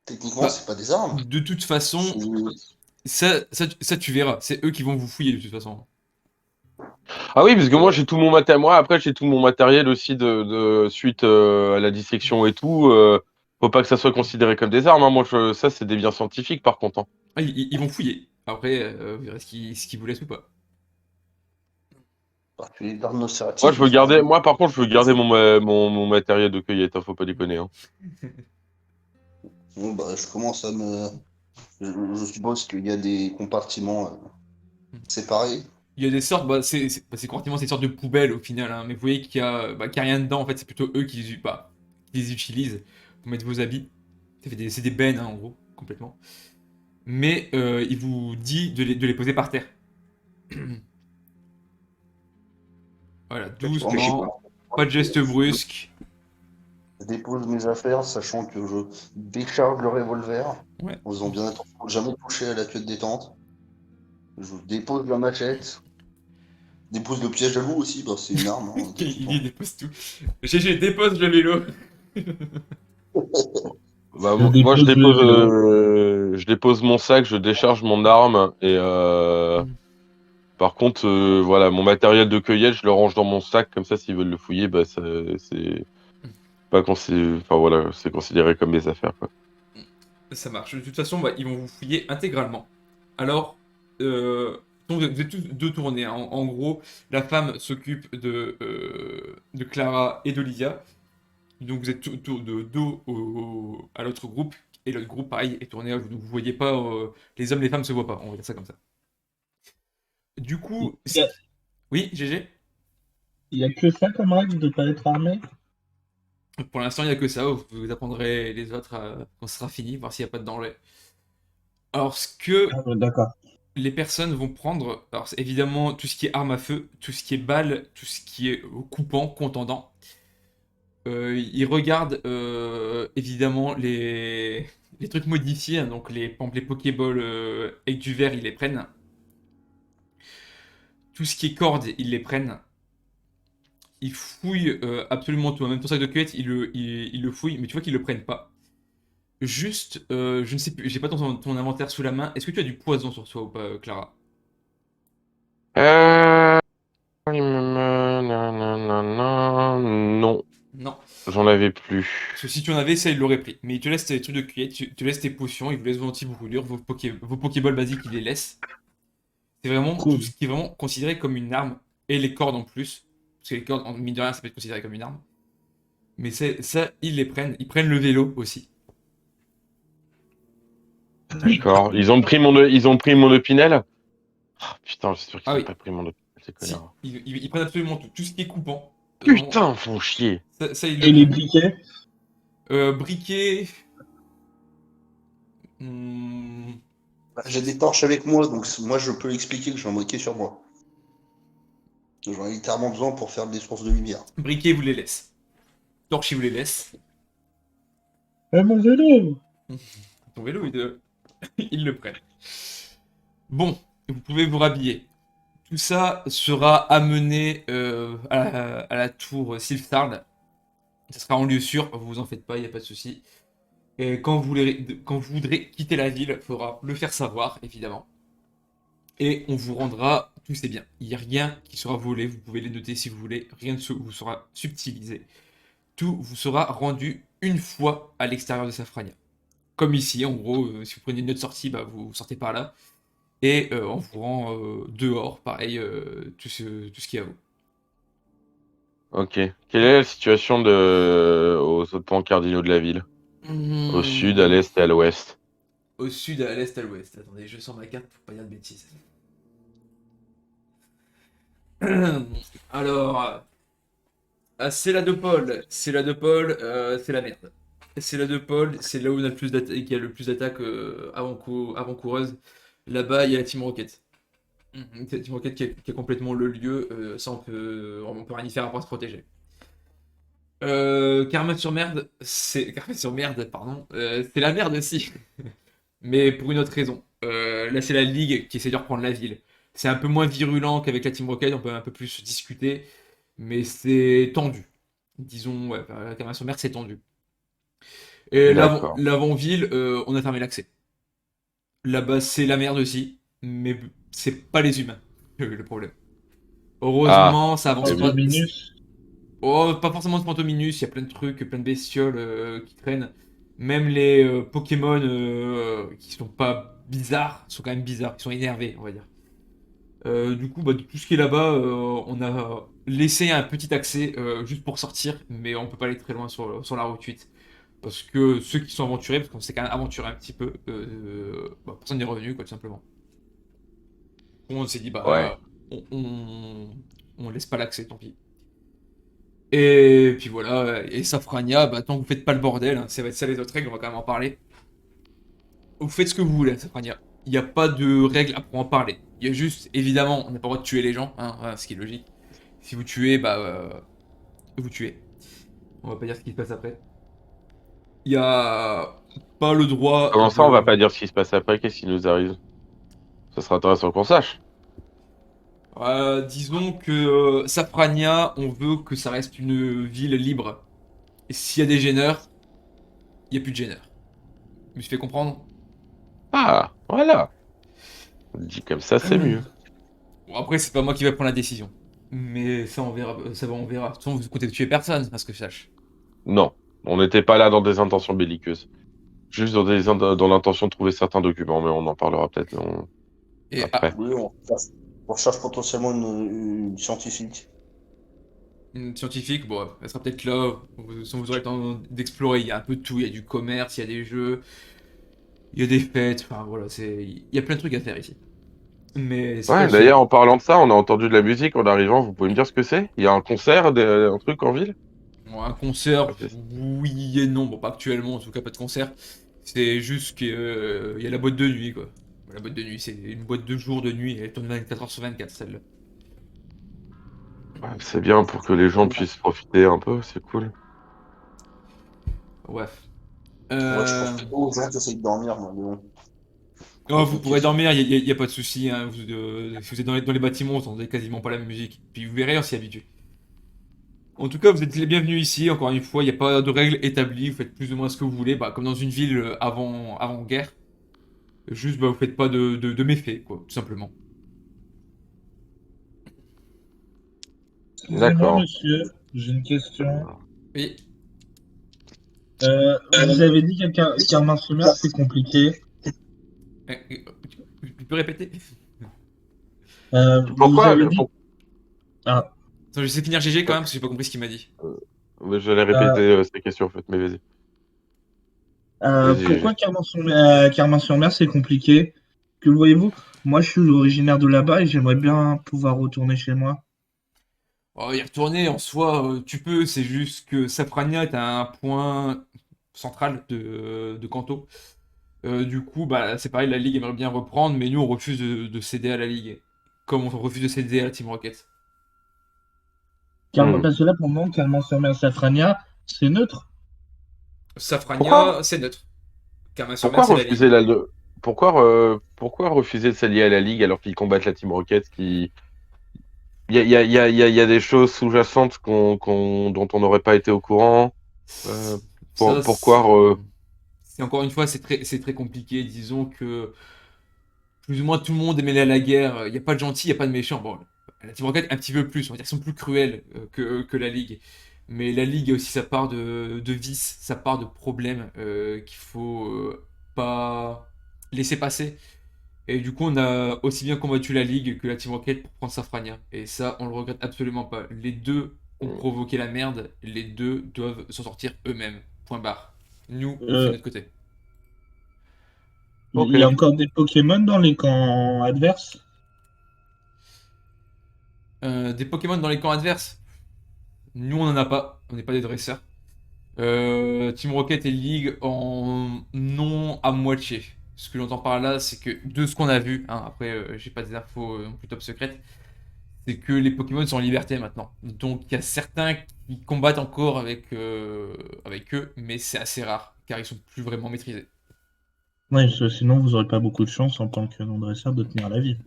Techniquement, Bah, c'est pas des armes. de toute façon, C'est- ça tu verras. C'est eux qui vont vous fouiller de toute façon. Ah oui, parce que moi j'ai tout mon matériel. Moi après j'ai tout mon matériel aussi suite à la dissection et tout. Faut pas que ça soit considéré comme des armes, hein. Ça c'est des biens scientifiques par contre, hein. Ah, ils vont fouiller. Après, vous verrez ce qu'ils vous laissent ou pas. Parce que les dards de Nosferatu, Moi par contre je veux garder mon matériel de cueillette, hein, faut pas déconner, hein. bon, bah, je commence à me. Je suppose qu'il y a des compartiments séparés. Il y a des sortes, c'est complètement des sortes de poubelles au final, hein, mais vous voyez qu'il y a rien dedans, en fait, c'est plutôt eux qui les utilisent pour mettre vos habits. C'est des bennes, hein, en gros, complètement. Mais il vous dit de les poser par terre. Voilà, Mais je sais doucement, pas. pas de gestes brusques. Je dépose mes affaires, sachant que je décharge le revolver, Ouais. en faisant bien attention de jamais toucher à la queue de détente. Je dépose la machette, dépose le piège à loup aussi, bah, c'est une arme. Hein, de toute Il façon. dépose tout. GG, dépose le vélo. Bah, Je moi, dépose le vélo. je dépose mon sac, je décharge mon arme et par contre, voilà, mon matériel de cueillette, je le range dans mon sac comme ça, s'ils veulent le fouiller, bah, c'est pas enfin voilà, c'est considéré comme mes affaires, quoi. Ça marche. De toute façon, ils vont vous fouiller intégralement. Alors, donc vous êtes tous deux tournés, hein. En gros, la femme s'occupe de Clara et d'Olivia. Donc vous êtes de dos à l'autre groupe. Et l'autre groupe, pareil, est tourné à vous. Donc vous voyez pas. Les hommes, les femmes se voient pas. On va dire ça comme ça. Du Il coup, y a, oui, GG. il y a que ça comme règle de pas être armé? Pour l'instant, il n'y a que ça. Vous apprendrez les autres quand ce sera fini, voir s'il n'y a pas de danger. Alors, ce que Ah, ouais, d'accord. les personnes vont prendre, alors c'est évidemment tout ce qui est arme à feu, tout ce qui est balle, tout ce qui est coupant, contendant. Ils regardent évidemment les trucs modifiés, hein, donc par exemple, les Pokéballs avec du verre, ils les prennent. Tout ce qui est corde, ils les prennent. Ils fouillent absolument tout. Même ton sac de cueillette, ils le fouillent, mais tu vois qu'ils le prennent pas. Juste, je ne sais plus, j'ai pas ton inventaire sous la main. Est-ce que tu as du poison sur toi ou pas, Clara? Euh... Non, Non. j'en avais plus. Parce que si tu en avais, ça, il l'aurait pris. Mais il te laisse tes trucs de cueillette, il te laisse tes potions, il vous laisse vos anti-brûlures, vos Pokéballs basiques, il les laisse. C'est vraiment tout Cool. ce qui est vraiment considéré comme une arme, et les cordes en plus. Parce que les cordes, mine de rien, ça peut être considéré comme une arme. Mais ça, ils les prennent. Ils prennent le vélo aussi. D'accord. Ils ont pris mon Opinel? Ah, putain, je suis sûr Ah qu'ils ont oui, pas pris mon Opinel, ces si, connards. ils prennent absolument tout. Tout ce qui est coupant. Vraiment, Putain, font chier. ça, ils le Et les prennent. briquets? Briquet. hmm, Bah, j'ai des torches avec moi, donc moi je peux expliquer que j'ai un briquet sur moi. J'en ai littéralement besoin pour faire des sources de lumière. Briquet, vous les laisse. Torche, il vous les laisse. Mon vélo! Ton vélo, ils le prennent. Bon, vous pouvez vous rhabiller. Tout ça sera amené à la tour Sylphstard. Ça sera en lieu sûr, vous vous en faites pas, il n'y a pas de souci. Et quand vous voudrez quitter la ville, il faudra le faire savoir, évidemment. Et on vous rendra tous ces biens. Il n'y a rien qui sera volé, vous pouvez les noter si vous voulez, rien ne vous sera subtilisé. Tout vous sera rendu une fois à l'extérieur de Safrania. Comme ici, en gros, si vous prenez une autre sortie, vous sortez par là. Et on vous rend dehors, pareil, tout ce qui est à vous. Ok. Quelle est la situation aux autres points cardinaux de la ville? Au sud, à Hmm. l'est et à l'ouest. Au sud, à l'est, à l'ouest. Attendez, je sors ma carte pour pas dire de bêtises. Alors, à Céladopol, c'est la merde. Céladopol, c'est là où on a le plus qu'il y a le plus d'attaques avant-coureuses. Là-bas, il y a la Team Rocket. C'est la Team Rocket qui a complètement le lieu. Ça, on peut rien y faire à part se protéger. Carmen sur merde, pardon. C'est la merde aussi. Mais pour une autre raison. Là, c'est la Ligue qui essaie de reprendre la ville. C'est un peu moins virulent qu'avec la Team Rocket, on peut un peu plus discuter, mais c'est tendu. Disons, ouais, la Carmen-sur-Mer, c'est tendu. Et D'accord. l'avant-ville, on a fermé l'accès. Là-bas, c'est la merde aussi, mais c'est pas les humains, le problème. Ah, Heureusement, ça avance très bien. pas. Minus? Oh, pas forcément de Pantominus, il y a plein de trucs, plein de bestioles qui traînent. Même les Pokémon qui sont pas bizarres, sont quand même bizarres, qui sont énervés, on va dire. Du coup, de tout ce qui est là-bas, on a laissé un petit accès juste pour sortir, mais on peut pas aller très loin sur la route 8. Parce que ceux qui sont aventurés, parce qu'on s'est quand même aventuré un petit peu, personne n'est revenu, quoi, tout simplement. On s'est dit, Ouais. on laisse pas l'accès, tant pis. Et puis voilà, et Safrania, bah, tant que vous faites pas le bordel, hein, ça va être ça les autres règles, on va quand même en parler. Vous faites ce que vous voulez à Safrania. Il n'y a pas de règles à en parler. Il y a juste, évidemment, on n'a pas le droit de tuer les gens, hein, voilà, ce qui est logique. Si vous tuez, bah, vous tuez. On va pas dire ce qui se passe après. Il y a pas le droit Comment ça, on va de... pas dire ce qui se passe après, qu'est-ce qui nous arrive? Ça sera intéressant qu'on sache. Disons que Safrania, on veut que ça reste une ville libre. Et s'il y a des gêneurs, il n'y a plus de gêneurs. Je me suis fait comprendre? Ah, voilà. Dit comme ça, c'est mieux. Bon, après, c'est pas moi qui vais prendre la décision. Mais ça, on verra. Ça va, on verra. De toute façon, vous comptez tuer personne, à ce que je sache. Non, on n'était pas là dans des intentions belliqueuses. Juste dans l'intention de trouver certains documents, mais on en parlera peut-être Et après. Oui, on recherche potentiellement une scientifique. une scientifique, bon, elle sera peut-être là. Vous aurez le temps d'explorer. Il y a un peu de tout. Il y a du commerce, il y a des jeux, il y a des fêtes. Enfin, voilà, il y a plein de trucs à faire ici. Mais c'est pas Ouais, le seul. d'ailleurs, en parlant de ça, on a entendu de la musique en arrivant. Vous pouvez me dire ce que c'est? Il y a un concert, un truc en ville? Bon, un concert, Ok. oui et non. Bon, pas actuellement, en tout cas, pas de concert. C'est juste qu'il y a la boîte de nuit, quoi. La boîte de nuit, c'est une boîte de jour, de nuit. Elle tourne 24 heures sur 24, celle-là. Ouais, c'est bien pour que les gens puissent profiter un peu, c'est cool. Bref. Ouais, je Euh... pense que aux gens qui essayent de dormir, moi, mais bon. Oh, Autre vous pourrez question. dormir, y a pas de souci, hein. Si vous êtes dans les bâtiments, vous entendez quasiment pas la musique. Puis vous verrez, on s'y habitue. En tout cas, vous êtes les bienvenus ici. Encore une fois, il n'y a pas de règles établies. Vous faites plus ou moins ce que vous voulez. Bah, comme dans une ville avant guerre. Juste, bah, vous faites pas de méfaits, quoi, tout simplement. Excusez-moi, D'accord. monsieur, j'ai une question. Oui. Vous avez dit qu'Armin-sur-Mer, c'est compliqué. Tu peux répéter? Vous Pourquoi? avez dit... Ah, Attends, je vais finir GG quand même, parce que j'ai pas compris ce qu'il m'a dit. J'allais répéter euh, ces questions en fait, mais vas-y. Vas-y, GG. pourquoi Carmin-sur-Mer, c'est compliqué? Que le voyez-vous? Moi, je suis originaire de là-bas et j'aimerais bien pouvoir retourner chez moi. Oh, y retourner en soi, tu peux, c'est juste que Safrania est un point central de Kanto. Du coup, bah, c'est pareil, la Ligue aimerait bien reprendre, mais nous on refuse de céder à la Ligue. Comme on refuse de céder à la Team Rocket. Hmm. Parce que là, pour le moment, Carmin-sur-Mer, Safrania, c'est neutre. Pourquoi? Safrania, c'est neutre. Clermont-sur-Mer, Pourquoi c'est la refuser Ligue. pourquoi refuser de s'allier à la Ligue alors qu'ils combattent la Team Rocket qui... Il y a des choses sous-jacentes dont on n'aurait pas été au courant. Euh, Ça, pourquoi c'est encore une fois, c'est très compliqué. Disons que plus ou moins tout le monde est mêlé à la guerre. Il n'y a pas de gentils, il n'y a pas de méchants. Bon, la Team Rocket, un petit peu plus. On va dire qu'ils sont plus cruels que la Ligue. Mais la Ligue a aussi sa part de vices, sa part de problèmes qu'il faut pas laisser passer. Et du coup, on a aussi bien combattu la Ligue que la Team Rocket pour prendre Safrania. Et ça, on le regrette absolument pas. Les deux ont provoqué la merde. Les deux doivent s'en sortir eux-mêmes. Point barre. Nous, on fait Euh, notre côté. il Ok. y a encore des Pokémon dans les camps adverses. Des Pokémon dans les camps adverses. Nous, on en a pas. On n'est pas des dresseurs. Team Rocket et League en non à moitié. Ce que j'entends par là, c'est que de ce qu'on a vu, hein, après, j'ai pas des infos non plus top secrètes, c'est que les Pokémon sont en liberté maintenant. Donc il y a certains qui combattent encore avec eux, mais c'est assez rare, car ils sont plus vraiment maîtrisés. Oui, sinon vous n'aurez pas beaucoup de chance en tant que non-dresseur de tenir la ville.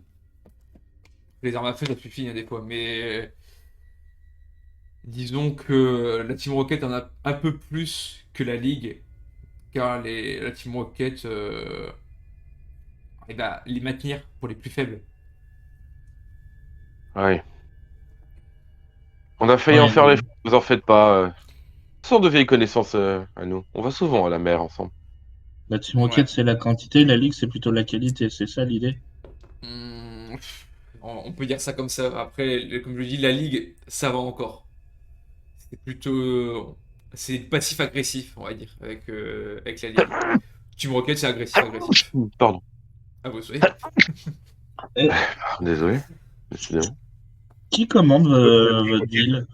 Les armes à feu, ça suffit hein, des fois, mais disons que la Team Rocket en a un peu plus que la Ligue, car la Team Rocket arrive à les maintenir pour les plus faibles. Ouais. On a failli en Ouais, faire les fous, vous en faites pas. Ce sont de vieilles connaissances à nous. On va souvent à la mer ensemble. la Team Ouais. Rocket c'est la quantité, la Ligue c'est plutôt la qualité, c'est ça l'idée. On peut dire ça comme ça. Après, comme je le dis, la Ligue, ça va encore. C'est plutôt. C'est passif-agressif, on va dire, avec la Ligue. Team Rocket, c'est agressif-agressif. Pardon. Ah, vous savez. Et, Désolé. décidément. Qui commande votre ville?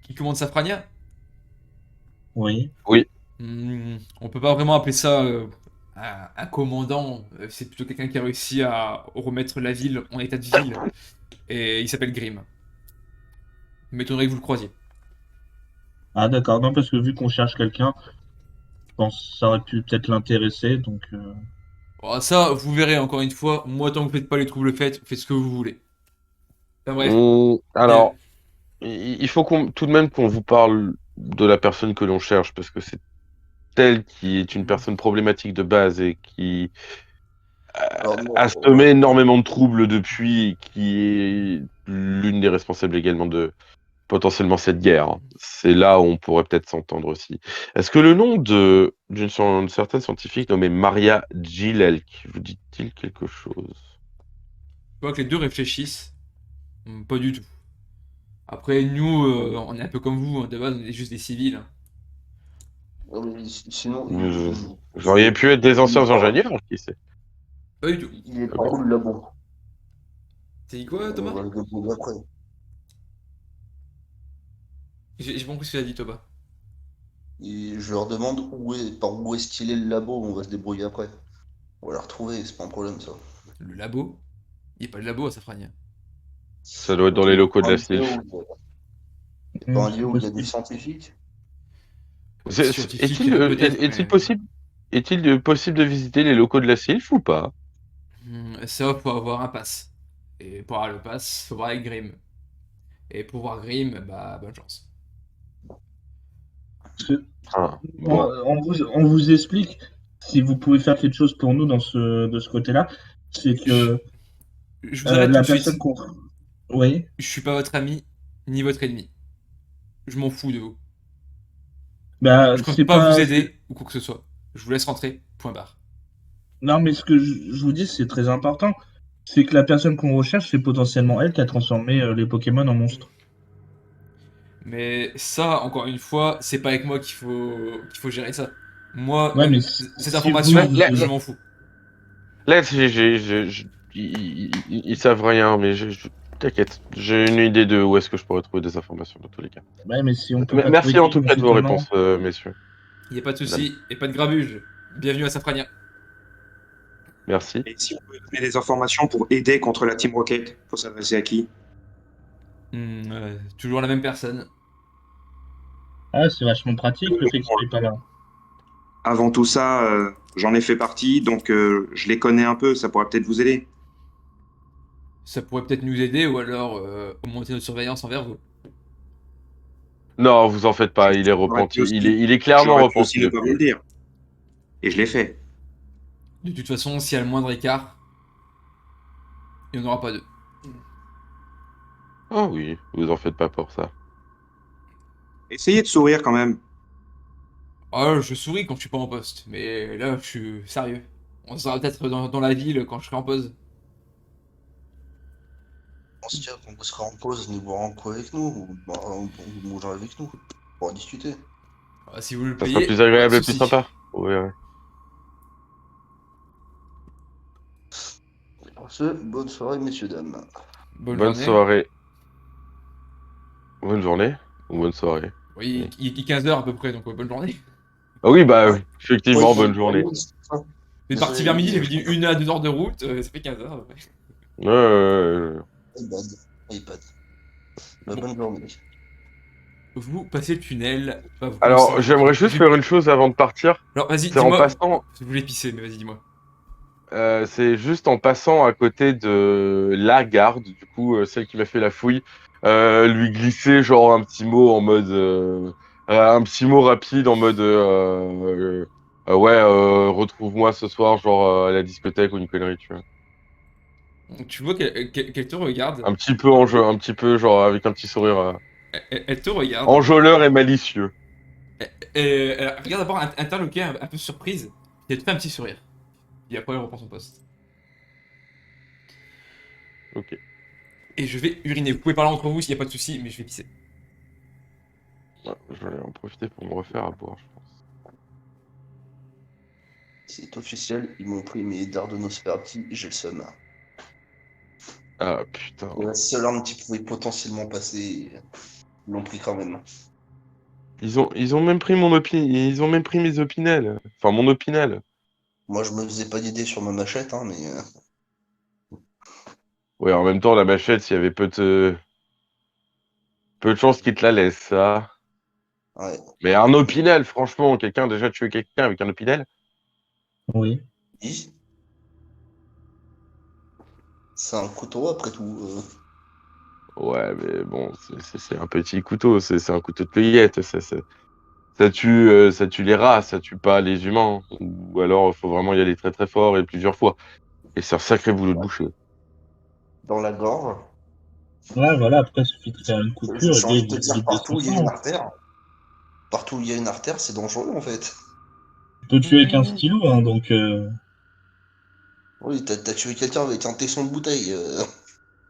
Qui commande Safrania? Oui. Oui. On peut pas vraiment appeler ça un commandant. C'est plutôt quelqu'un qui a réussi à remettre la ville en état de ville. Et il s'appelle Grim. M'étonnerait que vous le croisiez. Ah d'accord, non, parce que vu qu'on cherche quelqu'un, je pense que ça aurait pu peut-être l'intéresser, donc... Oh, ça, vous verrez encore une fois. Moi, tant que vous faites pas les troubles faits, vous faites ce que vous voulez. Enfin bref. Bien. Alors, il faut tout de même qu'on vous parle de la personne que l'on cherche, parce que c'est elle qui est une personne problématique de base et qui Alors, non, a semé énormément de troubles depuis, et qui est l'une des responsables également de potentiellement cette guerre. C'est là où on pourrait peut-être s'entendre aussi. Est-ce que le nom d'une certaine scientifique nommée Maria Gilelk vous dit-il quelque chose? Je vois que les deux réfléchissent. Pas du tout. Après, nous, on est un peu comme vous. Hein, de base, on est juste des civils. Hein. non, mais sinon, Vous auriez pu être des anciens ingénieurs, qui sait? Pas du tout. il est par où le labo? T'as dit quoi, On Thomas? va le débrouiller après. J'ai pas compris ce que t'as dit, Thomas. Et je leur demande par où est-ce qu'il est le labo, on va se débrouiller après. On va le retrouver, c'est pas un problème ça. Le labo? Il n'y a pas de labo à Safrania. Ça doit être dans les locaux de la SILF. C'est pas un lieu où il y a des scientifiques? Scientifique, peut-être, Est-il mais. possible, possible de visiter les locaux de la SILF ou pas? Ça, faut avoir un pass. Et pour avoir le pass, faut voir avec Grim. Et pour voir Grim, bah, bonne chance. Parce que, Ah, bon. on vous explique, si vous pouvez faire quelque chose pour nous de ce côté-là, c'est que Je vous arrête tout la de personne suite. qu'on... Oui. Je suis pas votre ami, ni votre ennemi. Je m'en fous de vous. Bah, Je compte c'est pas vous pas... aider ou quoi que ce soit. Je vous laisse rentrer, point barre. Non, mais ce que je vous dis, c'est très important. C'est que la personne qu'on recherche, c'est potentiellement elle qui a transformé les Pokémon en monstres. Mais ça, encore une fois, c'est pas avec moi qu'il faut gérer ça. Moi, Ouais, mais cette si vous... information, Là, je m'en fous. là, ils savent rien, mais t'inquiète. J'ai une idée de où est-ce que je pourrais trouver des informations dans tous les cas. Ouais, mais si on peut pas trouver Merci en qui tout on cas de fait vos comment? réponses, messieurs. Y a pas de Madame. souci, et pas de grabuge. Bienvenue à Safrania. Merci. Et si on veut donner des informations pour aider contre la Team Rocket, faut s'adresser à qui? Toujours la même personne. Ah, c'est vachement pratique le fait qu'il soit pas là. Avant tout ça, j'en ai fait partie, donc je les connais un peu, ça pourrait peut-être vous aider. Ça pourrait peut-être nous aider ou alors augmenter notre surveillance envers vous. Non, vous en faites pas, il est J'aurais pu repenti. aussi, Il est clairement j'aurais pu aussi repenti ne pas vous le depuis. dire. Et je l'ai fait. De toute façon, s'il y a le moindre écart, il n'y en aura pas deux. Ah oui, vous en faites pas pour ça. Essayez de sourire quand même. Ah, je souris quand je suis pas en poste, mais là, je suis sérieux. On sera peut-être dans la ville quand je serai en pause. On se dit qu'on sera en pause, venez boire un coup avec nous, ou bah, on manger avec nous, pour en discuter. Ah, si vous le Ça sera payez, plus pas de agréable et plus souci. sympa. Oui, oui. Sur ce, bonne soirée, messieurs, dames. Bonne Bonne journée. soirée. Bonne journée ou bonne soirée. Oui, Oui. il est 15h à peu près, donc bonne journée. Ah oui, bah Ouais. effectivement, Oui, bonne journée. c'est ça. C'est parti Désolé, vers midi, mais j'avais dit 1 à 2 heures de route, ça fait 15h à peu près. Ouais. iPad. iPad. Bah, Bon, bonne journée. vous passez le tunnel, bah, vous commencez. Alors, j'aimerais juste faire une chose avant de partir. Alors vas-y, C'est en dis-moi. passant, Je voulais pisser, mais vas-y, dis-moi. c'est juste en passant à côté de la garde, du coup, celle qui m'a fait la fouille, lui glisser genre un petit mot en mode, un petit mot rapide en mode, ouais, retrouve-moi ce soir, genre à la discothèque ou une connerie, tu vois. Tu vois qu'elle te regarde. Un petit peu en jeu, un petit peu genre avec un petit sourire Elle te regarde. enjôleur et malicieux. Elle regarde d'abord interloquée, un peu surprise. Et elle te fait un petit sourire. Et après, elle reprend son poste. Ok. Et je vais uriner. Vous pouvez parler entre vous s'il n'y a pas de souci, mais je vais pisser. Ouais, je vais en profiter pour me refaire à boire, je pense. C'est officiel, ils m'ont pris mes dards de Nosferatu, j'ai le seum. Ah putain. Et la seule arme qui pouvait potentiellement passer, ils l'ont pris quand même. Ils ont même pris ils ont même pris mes opinels. Enfin, mon opinel. Moi, je me faisais pas d'idée sur ma machette, hein, mais Ouais, en même temps, la machette, s'il y avait peu de chances qu'ils te la laissent, ça. ouais. Mais un opinel, franchement, quelqu'un a déjà tué quelqu'un avec un opinel? Oui. Oui. C'est un couteau après tout. Ouais, mais bon, c'est un petit couteau, c'est un couteau de cueillette. Ça tue les rats, ça tue pas les humains. Ou alors, il faut vraiment y aller très très fort et plusieurs fois. Et c'est un sacré boulot de boucher. Dans la gorge. Ouais, voilà, après, il suffit de faire une coupure et J'ai le gars, envie de il te dire, vide de son partout où il y a une sang. artère, partout où il y a une artère, c'est dangereux en fait. Tu peux tuer avec un stylo, hein, donc... Oui, t'as tué quelqu'un avec un tesson de bouteille.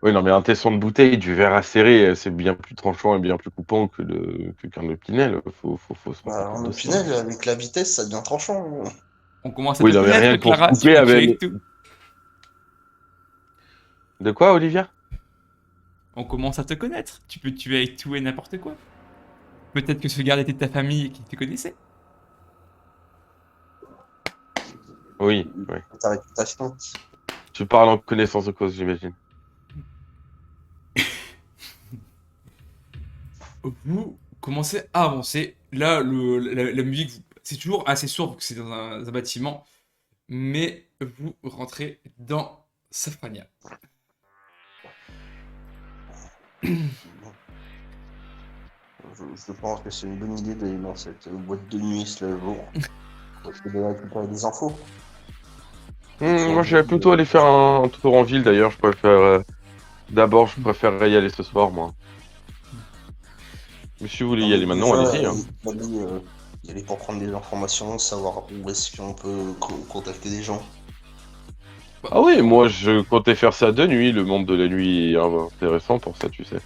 Oui, non, mais un tesson de bouteille, du verre acéré, c'est bien plus tranchant et bien plus coupant qu'un opinel. Faut se rendre Bah, compte un de ça. opinel, avec la vitesse, ça devient tranchant. On commence à Oui, te non, mais rien connaître, que pour se Clara, tu couper peux tuer avec avec. tout. De quoi, Olivia? On commence à te connaître, tu peux tuer avec tout et n'importe quoi. Peut-être que ce garde était de ta famille et qu'il te connaissait. Oui, oui. Ta réputation. Tu parles en connaissance de cause, j'imagine. Vous commencez à avancer. Là, la musique, c'est toujours assez sourd parce que c'est dans un bâtiment. Mais vous rentrez dans Safrania. Je pense que c'est une bonne idée d'aller dans cette boîte de nuit ce jour. Parce que de récupérer des infos. Moi, je vais plutôt aller faire un tour en ville, d'ailleurs. D'abord, je préférerais y aller ce soir, moi. Mais si vous voulez y aller maintenant, allez-y. Hein. Y aller pour prendre des informations, savoir où est-ce qu'on peut contacter des gens. Ah oui, moi, je comptais faire ça de nuit. Le monde de la nuit est intéressant pour ça, tu sais.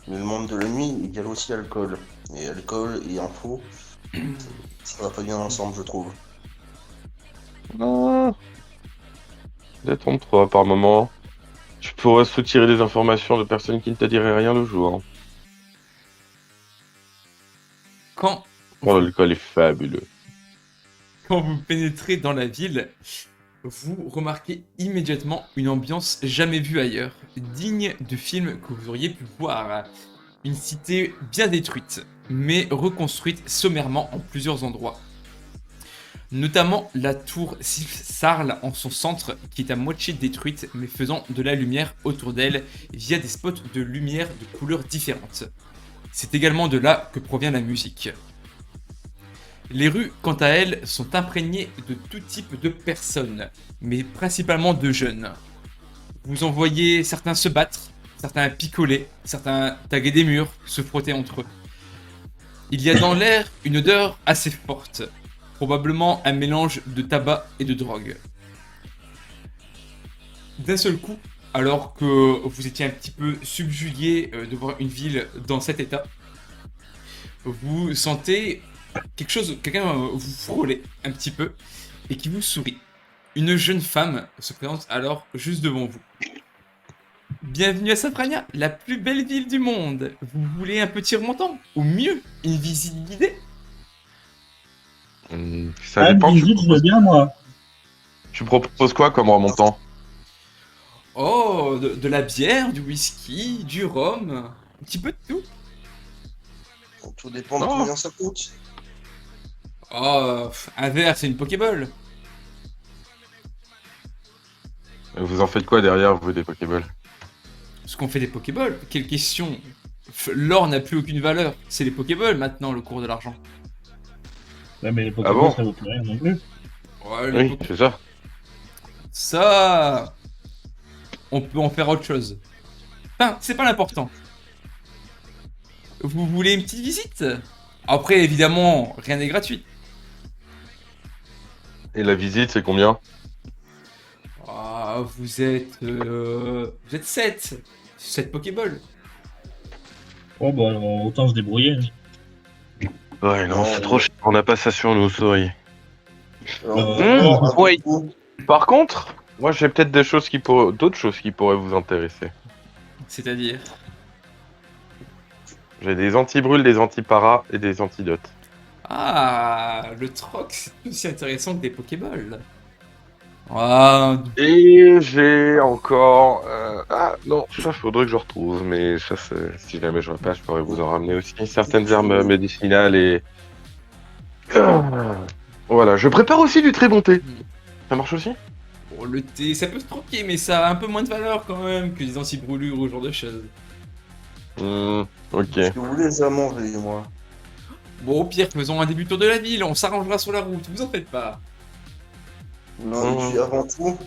Mais le monde de la nuit égale aussi alcool. Et alcool et info, ça va pas bien ensemble, je trouve. Ah. Détrompe-toi par moment. Tu pourrais soutirer des informations de personnes qui ne te diraient rien le jour. Quand Oh, l'alcool est fabuleux. Quand vous pénétrez dans la ville, vous remarquez immédiatement une ambiance jamais vue ailleurs, digne de films que vous auriez pu voir. Une cité bien détruite, mais reconstruite sommairement en plusieurs endroits. Notamment la tour Sarl en son centre, qui est à moitié détruite, mais faisant de la lumière autour d'elle via des spots de lumière de couleurs différentes. C'est également de là que provient la musique. Les rues, quant à elles, sont imprégnées de tout type de personnes, mais principalement de jeunes. Vous en voyez certains se battre, certains picoler, certains taguer des murs, se frotter entre eux. Il y a dans l'air une odeur assez forte, probablement un mélange de tabac et de drogue. D'un seul coup, alors que vous étiez un petit peu subjugué de voir une ville dans cet état, vous sentez quelqu'un vous frôler un petit peu et qui vous sourit. Une jeune femme se présente alors juste devant vous. Bienvenue à Safrania, la plus belle ville du monde. Vous voulez un petit remontant? Ou mieux, une visite guidée? Ça dépend. Visite, je veux bien, moi. Tu proposes quoi comme remontant? Oh, de la bière, du whisky, du rhum, un petit peu de tout. Tout dépend de combien ça coûte. Oh, un verre, c'est une Pokéball. Vous en faites quoi derrière, vous, des Pokéballs? Ce qu'on fait des Pokéballs? Quelle question? L'or n'a plus aucune valeur. C'est les Pokéballs maintenant, le cours de l'argent. Ouais, mais les Ah Pokémon, bon? ça vaut plus rien non plus. Ouais, Oui, c'est ça. Ça, on peut en faire autre chose. Enfin, c'est pas l'important. Vous voulez une petite visite? Après, évidemment, rien n'est gratuit. Et la visite, c'est combien? Ah, vous êtes 7. 7 Pokéballs. Oh, bah, autant se débrouiller. Ouais, non, Non, c'est trop cher. On n'a pas ça sur nous, sorry. Alors, Euh, à ouais. propos, Par contre, Moi, j'ai peut-être d'autres choses qui pourraient vous intéresser. C'est-à-dire. J'ai des anti-brûles, des anti-paras et des antidotes. Ah, le troc, c'est aussi intéressant que des Pokéballs. Ah, Et j'ai encore... Ah non, ça faudrait que je retrouve, mais ça, si jamais je repère, je pourrais vous en ramener aussi. Certaines herbes médicinales et... Voilà, je prépare aussi du très bon thé. Ça marche aussi? bon, le thé, ça peut se troquer, mais ça a un peu moins de valeur quand même que des anti-brûlures ou ce genre de choses. Ok. Ce que vous voulez, ça manger, moi. Bon, au pire, faisons un début de tour de la ville, on s'arrangera sur la route, vous en faites pas. Non, et Mhm. puis avant tout,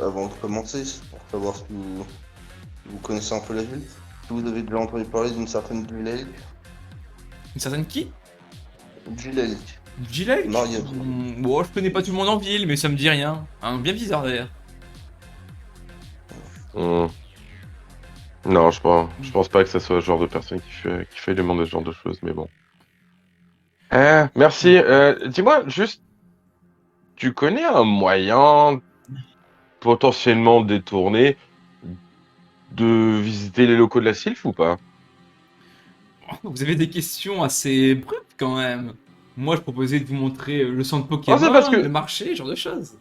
avant de commencer, pour savoir si vous connaissez un peu la ville, si vous avez déjà entendu parler d'une certaine Gilelic. Une certaine qui? Gilelic. Gilek? Mariette. Bon, je connais pas tout le monde en ville, mais ça me dit rien. Hein, bien bizarre d'ailleurs. Hmm. Non, je pense pas que ça soit le genre de personne qui fait demander ce genre de choses, mais bon. Merci. Dis-moi, juste, tu connais un moyen potentiellement détourné de visiter les locaux de la Sylph ou pas? Vous avez des questions assez brutes quand même. Moi, je proposais de vous montrer le centre Ah, c'est parce Pokémon, le que... marché, ce genre de choses.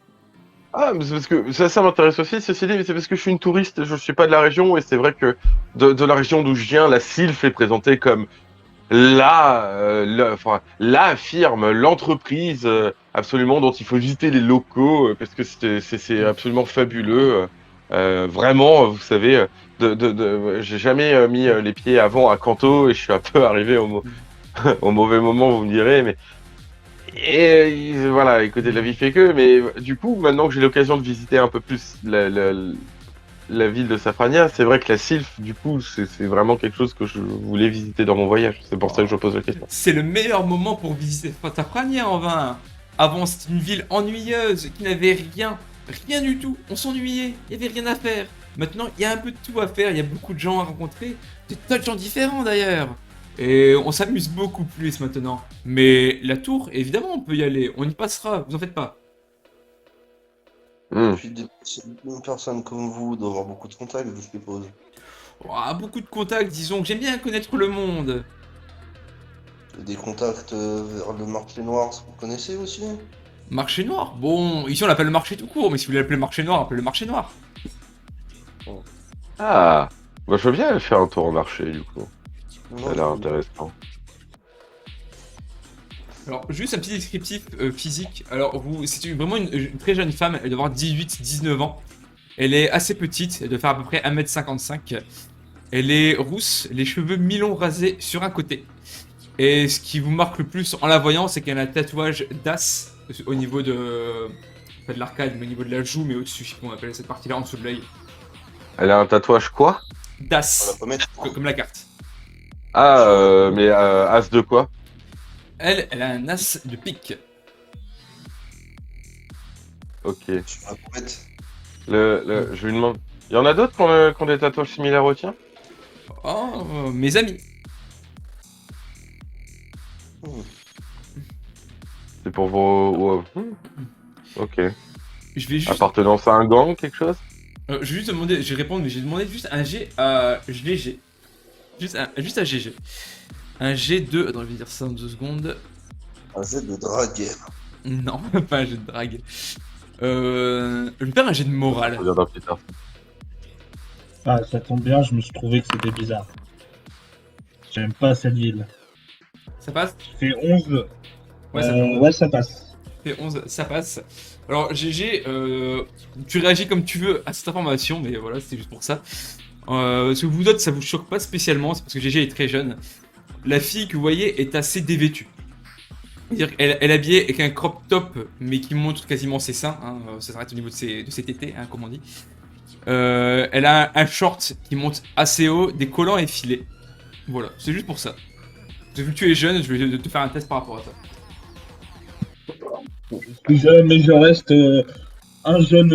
Ah, mais c'est parce que ça m'intéresse aussi, ceci dit, mais c'est parce que je suis une touriste, je suis pas de la région, et c'est vrai que de la région d'où je viens, la Sylph est présentée comme la firme, l'entreprise absolument dont il faut visiter les locaux parce que c'est absolument fabuleux. Vraiment, vous savez, j'ai jamais mis les pieds avant à Kanto et je suis un peu arrivé au mauvais moment, vous me direz, mais voilà, écoutez, la vie fait que, mais du coup, maintenant que j'ai l'occasion de visiter un peu plus la ville de Safrania, c'est vrai que la Sylph, du coup, c'est vraiment quelque chose que je voulais visiter dans mon voyage. C'est pour ça que je pose la question. C'est le meilleur moment pour visiter Safrania en vain. Avant, c'était une ville ennuyeuse qui n'avait rien. Rien du tout. On s'ennuyait. Il n'y avait rien à faire. Maintenant, il y a un peu de tout à faire. Il y a beaucoup de gens à rencontrer. Des tas de gens différents d'ailleurs. Et on s'amuse beaucoup plus maintenant. Mais la tour, évidemment, on peut y aller. On y passera. Vous en faites pas. Hmm. Puis une personne comme vous doit avoir beaucoup de contacts, je suppose. Ouah, beaucoup de contacts, disons que j'aime bien connaître le monde. Des contacts vers le marché noir, vous connaissez aussi? Marché noir. Bon, ici on l'appelle le marché tout court, mais si vous l'appelez le marché noir, appelez le marché noir. Ah, moi je veux bien aller faire un tour au marché, du coup. Ça Non, a l'air intéressant. Alors, juste un petit descriptif physique. Alors, c'est vraiment une très jeune femme, elle doit avoir 18-19 ans. Elle est assez petite, elle doit faire à peu près 1m55. Elle est rousse, les cheveux mi-longs rasés sur un côté. Et ce qui vous marque le plus en la voyant, c'est qu'elle a un tatouage d'as au niveau de... Pas de l'arcade, mais au niveau de la joue, mais au-dessus, je sais pas comment on appelle cette partie-là, en dessous de l'œil. Elle a un tatouage quoi? on va Das, pas mettre. comme la carte. Ah, mais as de quoi? Elle a un as de pique. Ok. On va pas mettre. Je lui demande. Il y en a d'autres qui ont des tatouages similaires au tien? Oh, mes amis. C'est pour vos. Ok. Je vais juste... Appartenance à un gang, quelque chose? je vais juste demander, je vais répondre, mais j'ai demandé juste un G GG. Juste un GG. Un G2. Attends, je vais dire ça en 2 secondes. Un jeu de drague. Non, pas un G de drague. Je vais faire un G de morale. Regarde plus tard. Ah, ça tombe bien, je me suis trouvé que c'était bizarre. J'aime pas cette ville. Ça passe? Fait 11. Ouais, ça fait 11. Ouais, ça passe. Fait 11, ça passe. Alors, GG, tu réagis comme tu veux à cette information, mais voilà, c'était juste pour ça. Ce que vous d'autres, ça vous choque pas spécialement, c'est parce que GG est très jeune. La fille que vous voyez est assez dévêtue. C'est-à-dire qu'elle est habillée avec un crop top, mais qui montre quasiment ses seins. Hein, ça s'arrête au niveau de ses tétés, hein, comme on dit. Elle a un short qui monte assez haut, des collants effilés. Voilà, c'est juste pour ça. Vu que tu es jeune, je vais te faire un test par rapport à ça. Mais je reste un jeune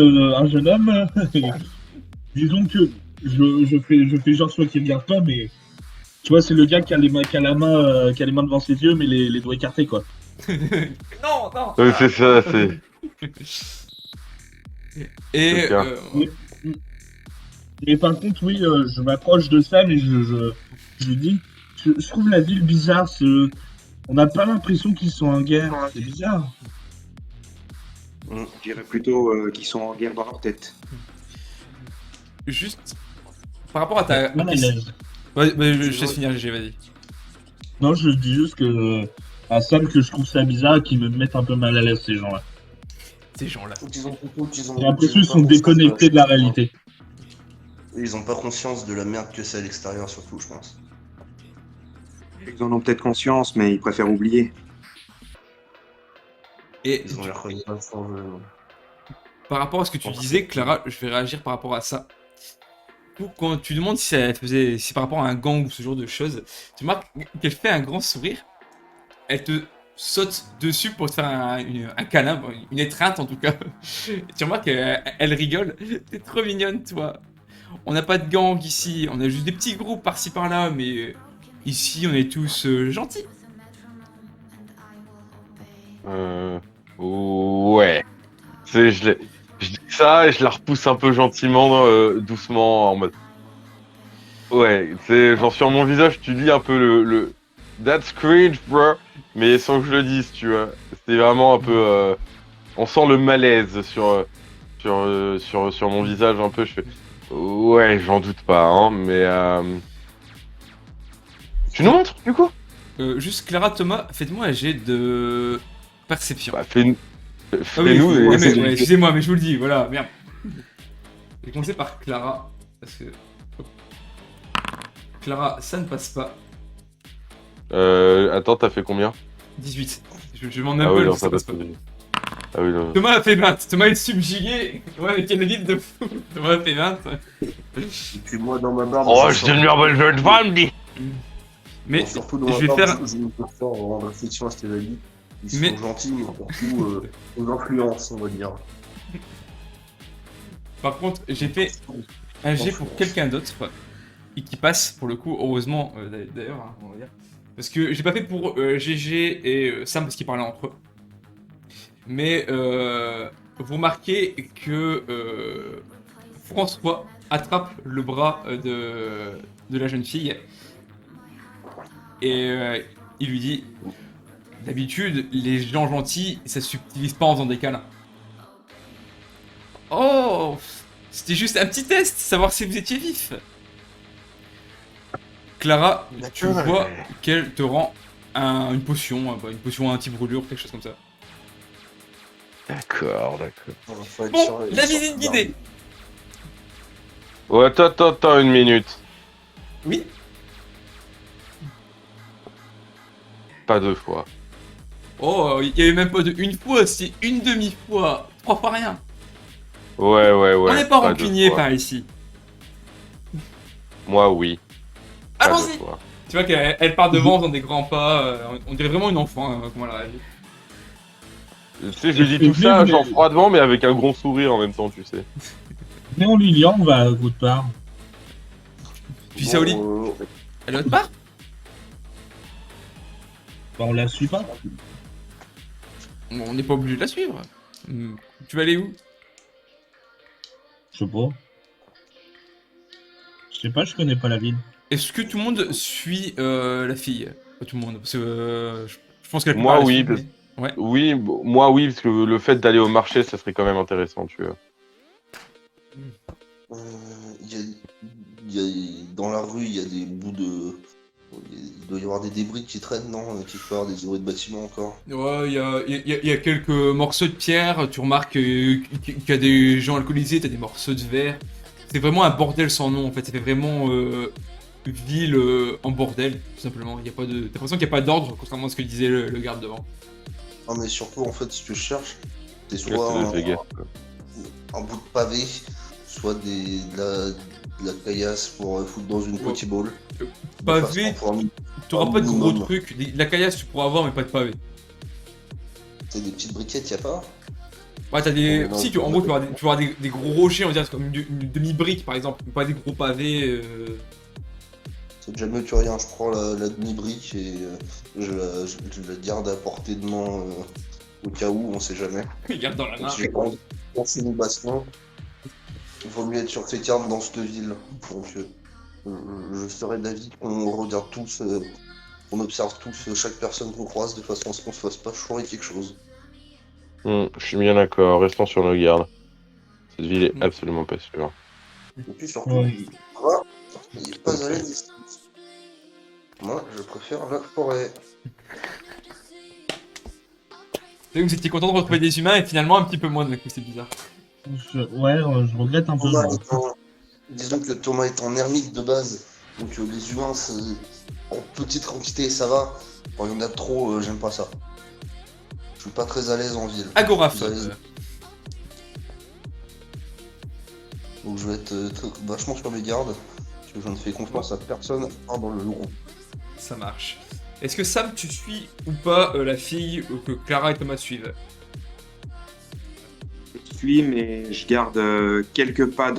homme. Disons que je fais genre soit qu'il regarde pas, mais tu vois, c'est le gars qui a les mains devant ses yeux, mais les doigts écartés, quoi. Non, non. C'est ça, c'est. Et C'est clair. Mais par contre, oui, je m'approche de Sam et je lui dis, je trouve la ville bizarre. On n'a pas l'impression qu'ils sont en guerre. C'est bizarre. Je dirais plutôt qu'ils sont en guerre dans leur tête. juste par rapport à ta. Mal à l'aise. Ouais, je te laisse finir, GG, vas-y. Non, je dis juste que à Sam que je trouve ça bizarre et qu'ils me mettent un peu mal à l'aise ces gens-là. Ces gens-là. J'ai l'impression qu'ils sont déconnectés de la réalité. Ils ont pas conscience de la merde que c'est à l'extérieur, surtout, je pense. Ils en ont peut-être conscience, mais ils préfèrent oublier. Et Ils ont l'air pas changer. par rapport à ce que tu disais, Clara, je vais réagir par rapport à ça. Quand tu demandes si elle faisait, si par rapport à un gang ou ce genre de choses, tu remarques qu'elle fait un grand sourire, elle te saute dessus pour te faire un câlin, une étreinte en tout cas. Tu remarques qu'elle rigole. T'es trop mignonne, toi. On n'a pas de gang ici, on a juste des petits groupes par-ci par-là, mais ici on est tous gentils. Ouais. C'est, je dis ça et je la repousse un peu gentiment, doucement, en mode. Ouais, c'est genre sur mon visage, tu lis un peu le That's cringe, bro, mais sans que je le dise, tu vois. C'est vraiment un peu. On sent le malaise sur mon visage un peu. Je fais. Ouais, j'en doute pas, hein, mais. Tu nous montres, du coup? Juste Clara, Thomas, faites-moi un jet de perception. Bah, Ah oui, fais-nous ouais, et. ouais, excusez-moi, mais je vous le dis, voilà, merde. Je vais commencer par Clara, parce que... Clara, ça ne passe pas. Attends, t'as fait combien? 18. Je demande Ah un oui, peu, non, ça passe pas. Ah oui, non. Thomas a fait 20, Thomas est subjugué. Ouais, mais quelle ville de fou. Thomas a fait 20. Et puis moi, dans ma barbe. Oh, je une bonne jeune femme, dis! Mais surtout dans je ma vais barbe, faire... je me fais en réflexion à ce qu'elle a dit. Ils Mais- sont gentils, mais surtout aux influences, on va dire. Par contre, j'ai fait un jet pour quelqu'un d'autre. Et qui passe, pour le coup, heureusement, d'ailleurs, hein, on va dire. Parce que j'ai pas fait pour GG et Sam parce qu'ils parlaient entre eux. Mais vous remarquez que François attrape le bras de la jeune fille et il lui dit d'habitude, les gens gentils, ça se subtilise pas en faisant des câlins. Oh, c'était juste un petit test, savoir si vous étiez vif. Clara, tu vois qu'elle te rend une potion, une potion anti-brûlure, quelque chose comme ça. D'accord. Bon, la visite guidée. Ouais, attends une minute. Oui. Pas 2 fois. Oh, il y avait même pas de une fois, c'est une demi-fois. 3 fois rien. Ouais. On n'est pas 2 rancunier fois. par ici. Moi, oui. Pas 2 Allons-y. fois. Tu vois qu'elle part devant dans des grands pas. On dirait vraiment une enfant, comment elle réagit. Tu sais, je lui dis tout ça, genre froidement, mais avec un gros sourire en même temps, tu sais. Mais on lui dit, on va à votre part. Puis Saoli, elle est autre part. Bah, on la suit pas. On n'est pas obligé de la suivre. Tu vas aller où? Je sais pas. Je sais pas, je connais pas la ville. Est-ce que tout le monde suit la fille? Pas tout le monde, parce que je pense qu'elle peut Moi, pas la oui, suivre, parce- mais- Ouais. Oui, moi, oui, parce que le fait d'aller au marché, ça serait quand même intéressant, tu vois. Dans la rue, il y a des bouts de. Il doit y avoir des débris qui traînent, non? Quelque part, des orées de bâtiments encore. Ouais, il y a quelques morceaux de pierre, tu remarques qu'il y a des gens alcoolisés, t'as des morceaux de verre. C'est vraiment un bordel sans nom en fait, ça fait vraiment ville en bordel, tout simplement. T'as l'impression qu'il n'y a pas d'ordre, contrairement à ce que disait le garde devant. Non, mais surtout, en fait, ce que je cherche, c'est Ouais, soit ça doit être gaffe, quoi. un bout de pavé, soit de la caillasse pour foutre dans une potiball. Pavé, t'auras pas de gros minimum. trucs. De la caillasse tu pourras avoir, mais pas de pavé. C'est des petites briquettes, y'a pas? Ouais, t'as des. Non, Si, en gros, tu vas avoir des gros rochers, on va dire, c'est comme une demi-brique par exemple, pas des gros pavés. C'est déjà mieux que rien, je prends la demi-brique et je la garde à portée de main au cas où, on sait jamais. Regarde dans la main. Je vais prendre On fait une baston. Il vaut mieux être sur ses cartes dans cette ville. Donc, je serais d'avis qu'on regarde tous, on observe tous chaque personne qu'on croise de façon à ce qu'on se fasse pas foirer quelque chose. Je suis bien d'accord, restons sur nos gardes. Cette ville est Mm. absolument pas sûre. Et puis surtout, Ouais. moi, il n'est pas à l'aise ici. Moi, je préfère la forêt. Vous étiez content de retrouver des humains et finalement un petit peu moins d'un coup, c'est bizarre. Je regrette un peu. Thomas moi. étant- Disons que Thomas est en ermite de base, donc les humains, en petite quantité, ça va. Quand il y en a trop, j'aime pas ça. Je suis pas très à l'aise en ville. Agoraphobe. Vous allez- Donc je vais être vachement sur mes gardes, parce que je ne fais confiance à personne dans le loup. Ça marche. Est-ce que Sam, tu suis ou pas la fille que Clara et Thomas suivent? Je suis, mais je garde quelques pas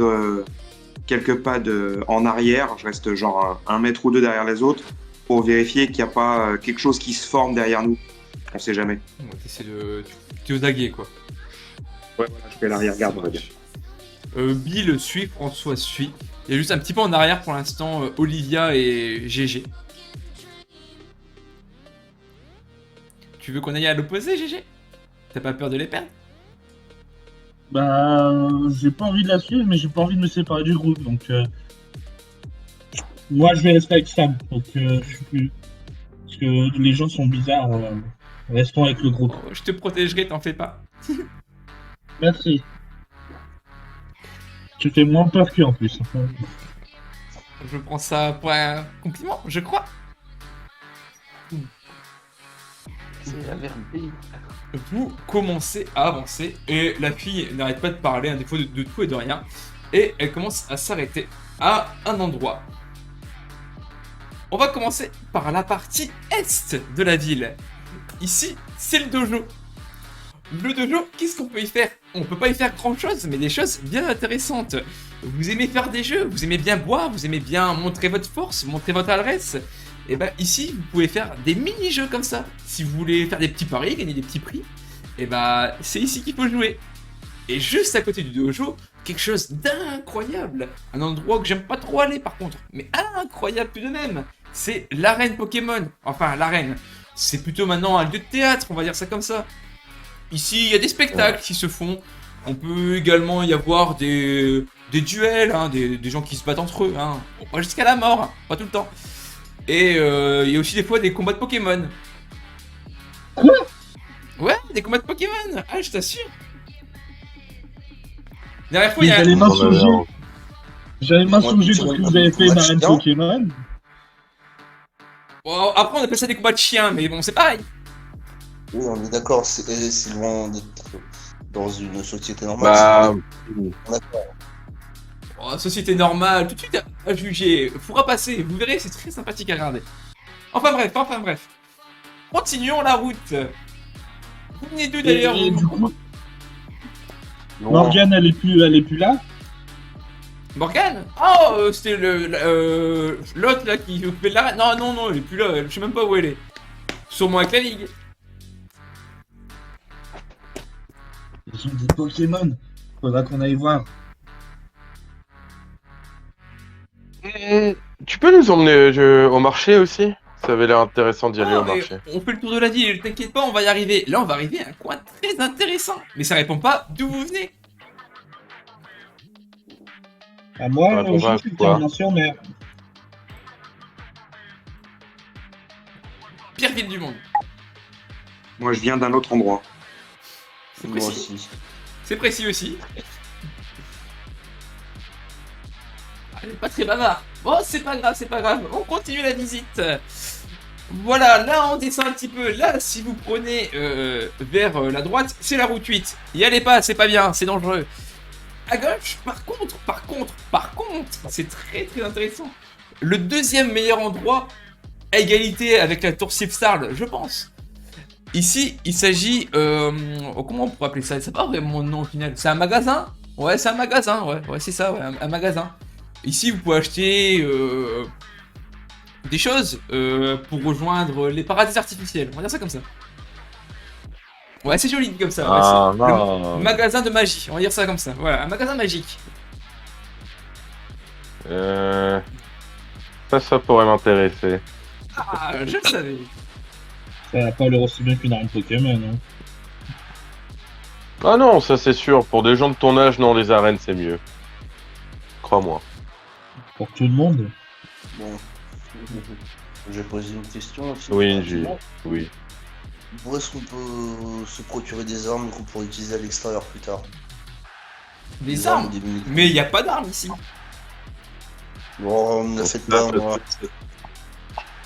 en arrière. Je reste genre un mètre ou deux derrière les autres pour vérifier qu'il n'y a pas quelque chose qui se forme derrière nous. On sait jamais. Ouais, t'es aux aguets, quoi. Ouais, voilà, je fais l'arrière-garde, on va dire. Bill suit, François suit. Il y a juste un petit peu en arrière pour l'instant Olivia et GG. Tu veux qu'on aille à l'opposé, GG? T'as pas peur de les perdre? Bah, j'ai pas envie de la suivre, mais j'ai pas envie de me séparer du groupe, donc moi je vais rester avec Sam. Donc je suis plus. Parce que les gens sont bizarres. Restons avec le groupe. Oh, je te protégerai, t'en fais pas. Merci. Tu fais moins peur qu'eux en plus. Je prends ça pour un compliment, je crois. C'est la vérité. Vous commencez à avancer et la fille n'arrête pas de parler, un défaut de tout et de rien. Et elle commence à s'arrêter à un endroit. On va commencer par la partie est de la ville. Ici, c'est le dojo. Le dojo, qu'est-ce qu'on peut y faire? On peut pas y faire grand chose, mais des choses bien intéressantes. Vous aimez faire des jeux, vous aimez bien boire, vous aimez bien montrer votre force, montrer votre adresse. Et ben ici, vous pouvez faire des mini-jeux comme ça. Si vous voulez faire des petits paris, gagner des petits prix, et ben c'est ici qu'il faut jouer. Et juste à côté du dojo, quelque chose d'incroyable. Un endroit que j'aime pas trop aller par contre, mais incroyable tout de même. C'est l'arène Pokémon. Enfin, l'arène. C'est plutôt maintenant un lieu de théâtre, on va dire ça comme ça. Ici, il y a des spectacles qui se font. On peut également y avoir des duels, hein, des gens qui se battent entre eux. Hein. Bon, pas jusqu'à la mort, hein, pas tout le temps. Et il y a aussi des fois des combats de Pokémon. Quoi? Ouais, des combats de Pokémon. Ah, je t'assure. Dernière fois, Mais il y a... j'allais On en a m'insurger. l'air. J'allais Moi, m'insurger tu parce que vois, vous avez fait une match arène bien. Pokémon. Bon, après, on appelle ça des combats de chiens, mais bon, c'est pareil. Oui, on est d'accord, c'est loin d'être dans une société normale. Bah, Oh, société normale, tout de suite à juger. Faudra passer, vous verrez, c'est très sympathique à regarder. Enfin bref. Continuons la route. Vous venez d'où d'ailleurs Et vous du coup, non. Morgane, elle est plus là. Morgane? Oh, c'était l'autre là qui occupait de l'arène. Non, elle est plus là, je sais même pas où elle est. Sûrement avec la ligue. Ils ont des Pokémon. Faudra qu'on aille voir. Tu peux nous emmener au marché aussi? Ça avait l'air intéressant d'y aller Ah, au mais marché. on fait le tour de la ville, t'inquiète pas, on va y arriver. Là, on va arriver à un coin très intéressant. Mais ça répond pas d'où vous venez. À moi, Ah, on va je suis quoi bien sûr, mais Pire ville du monde. Moi, je viens d'un autre endroit. C'est Moi précis. aussi. C'est précis aussi. Elle est pas très bavard. Bon, c'est pas grave. On continue la visite. Voilà, là on descend un petit peu. Là, si vous prenez vers la droite, c'est la route 8. Y allez pas, c'est pas bien, c'est dangereux. À gauche, par contre, c'est très intéressant. Le deuxième meilleur endroit, à égalité avec la tour Sifstarl, je pense. Ici, il s'agit... comment on pourrait appeler ça? C'est pas vraiment le nom au final. C'est un magasin? Ouais, c'est un magasin, ouais c'est ça, ouais, un magasin. Ici, vous pouvez acheter des choses pour rejoindre les paradis artificiels. On va dire ça comme ça. Ouais, c'est joli dit comme ça. Ah, Ouais, c'est non. le magasin de magie, on va dire ça comme ça. Voilà, un magasin magique. Ça pourrait m'intéresser. Ah, je le savais. Ça va pas l'air aussi bien qu'une arme Pokémon. Hein. Ah non, ça c'est sûr. Pour des gens de ton âge, non, les arènes c'est mieux. Crois-moi. Pour tout le monde. Bon. Je vais poser une question aussi. Oui, rapidement. oui. Où est-ce qu'on peut se procurer des armes qu'on pourrait utiliser à l'extérieur plus tard? Des armes. ou des munitions. Mais il n'y a pas d'armes ici. Bon, ne faites Là, pas, moi.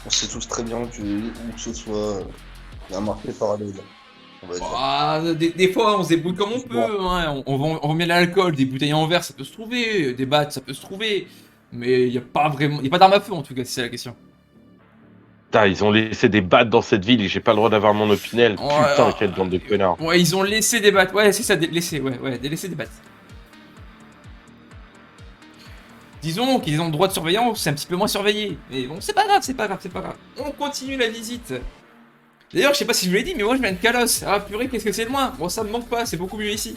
On sait tous très bien que où que ce soit, il y a un marché parallèle. On va dire. Ah, des fois, on se débrouille comme on peut. Hein. On vend bien de l'alcool, des bouteilles en verre, ça peut se trouver. Des battes, ça peut se trouver. Mais il n'y a pas vraiment. Il n'y a pas d'armes à feu en tout cas, si c'est la question. Putain, ils ont laissé des battes dans cette ville et j'ai pas le droit d'avoir mon opinel. Ouais, Putain, quelle bande de connards. Ouais, ils ont laissé des battes. Ouais, c'est ça, laissé. Ouais, laissé des battes. Disons qu'ils ont le droit de surveillance, c'est un petit peu moins surveillé. Mais bon, c'est pas grave, c'est pas grave, c'est pas grave. On continue la visite. D'ailleurs, je sais pas si je vous l'ai dit, mais moi je viens de Kalos. Ah purée, qu'est-ce que c'est loin. Bon, ça me manque pas, c'est beaucoup mieux ici.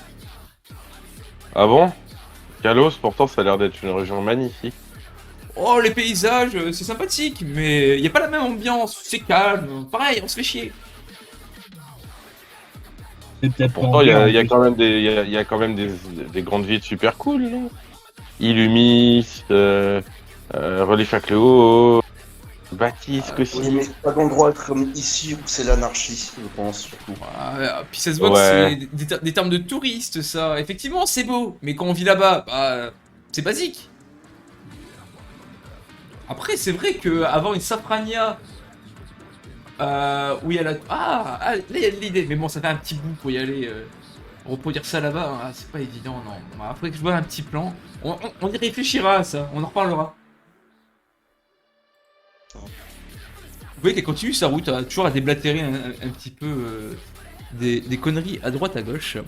Ah bon? Kalos, pourtant, ça a l'air d'être une région magnifique. Oh, les paysages, c'est sympathique, mais y a pas la même ambiance, c'est calme. Pareil, on se fait chier. C'est peut-être pas Pourtant, il y en a plus. quand même il y a quand même des grandes villes super cool, non? Illumis, Relief à Cléo, Baptiste Oui, aussi. mais pas d'endroit comme ici où c'est l'anarchie, je pense, surtout. Puis ça se voit Ouais. que c'est des termes de touristes, ça. Effectivement, c'est beau, mais quand on vit là-bas, bah, c'est basique. Après, c'est vrai que avant une Safrania, où il y a la... là, il y a de l'idée. Mais bon, ça fait un petit bout pour y aller. Reproduire ça là-bas, hein, c'est pas évident, non. Bon, après que je vois un petit plan, on y réfléchira à ça, on en reparlera. Vous voyez qu'elle continue sa route, toujours à déblatérer un petit peu des conneries à droite à gauche.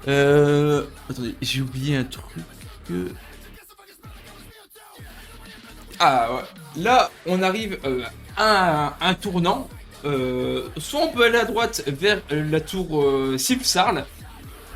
Attendez, j'ai oublié un truc. Ah ouais. Là, on arrive à un tournant. Soit on peut aller à droite vers la tour Silpsarl.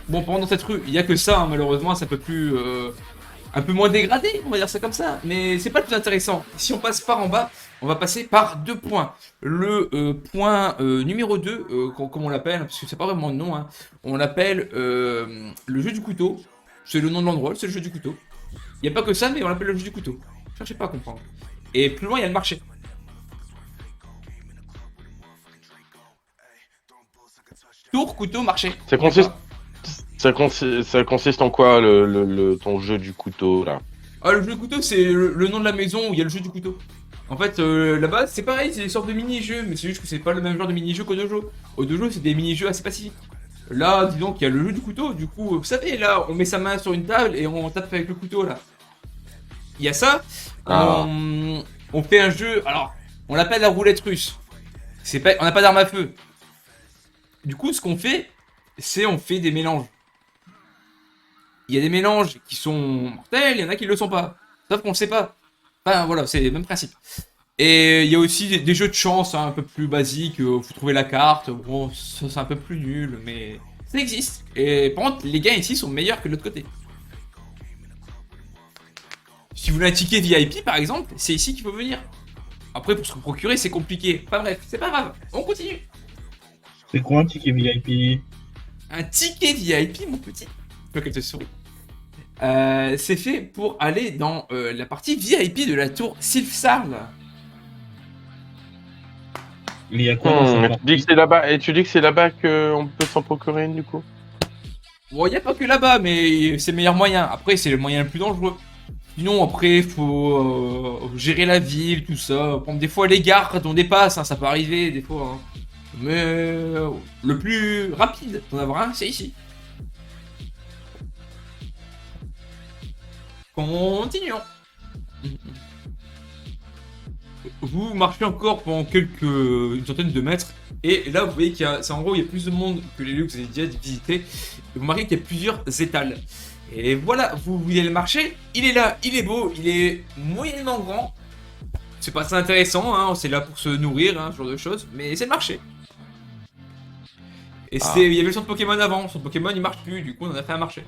Bon, pendant cette rue, il n'y a que ça, hein, malheureusement, c'est un peu moins dégradé, on va dire ça comme ça. Mais c'est pas le plus intéressant. Si on passe par en bas, on va passer par deux points. Le point numéro 2, comme on l'appelle, parce que c'est pas vraiment le nom, hein, on l'appelle le jeu du couteau. C'est le nom de l'endroit, c'est le jeu du couteau. Il n'y a pas que ça, mais on l'appelle le jeu du couteau. Cherchez pas à comprendre. Et plus loin, il y a le marché. Tour, couteau, marché. Ça consiste en quoi ton jeu du couteau là? Ah, le jeu du couteau, c'est le nom de la maison où il y a le jeu du couteau. En fait, là-bas, c'est pareil, c'est des sortes de mini-jeux, mais c'est juste que c'est pas le même genre de mini-jeux qu'au dojo. Au dojo, c'est des mini-jeux assez pacifiques. Là, disons qu'il y a le jeu du couteau, du coup, vous savez, là, on met sa main sur une table et on tape avec le couteau, là. Il y a ça, Ah. on fait un jeu, alors, on l'appelle la roulette russe. On n'a pas d'arme à feu. Du coup, ce qu'on fait, c'est on fait des mélanges. Il y a des mélanges qui sont mortels, il y en a qui ne le sont pas. Sauf qu'on ne sait pas. Enfin, voilà, c'est le même principe. Et il y a aussi des jeux de chance hein, un peu plus basiques, faut trouver la carte. Bon, ça c'est un peu plus nul, mais ça existe. Et par contre, les gains ici sont meilleurs que de l'autre côté. Si vous voulez un ticket VIP par exemple, c'est ici qu'il faut venir. Après, pour se le procurer, c'est compliqué. Enfin bref, c'est pas grave, on continue. C'est quoi un ticket VIP? Un ticket VIP, mon petit. Je veux qu'elle te sourit. C'est fait pour aller dans la partie VIP de la tour Silpsarl. Il y a quoi dans cette Tu partie? dis que c'est là-bas, et tu dis que c'est là-bas qu'on peut s'en procurer une du coup? Bon, il n'y a pas que là-bas, mais c'est le meilleur moyen. Après, c'est le moyen le plus dangereux. Sinon, après, il faut gérer la ville, tout ça. Prendre des fois les gardes, on dépasse, hein, ça peut arriver des fois. Hein. Mais le plus rapide d'en avoir un, c'est ici. Continuons. Vous marchez encore pendant une centaine de mètres. Et là, vous voyez c'est en gros, il y a plus de monde que les lieux que vous avez déjà visités. Et vous remarquez qu'il y a plusieurs étals. Et voilà, vous voyez le marché. Il est là, il est beau, il est moyennement grand. C'est pas très intéressant, hein, c'est là pour se nourrir, hein, ce genre de choses. Mais c'est le marché. Et Ah. il y avait le centre Pokémon avant, son Pokémon il marche plus, du coup on en a fait un marché.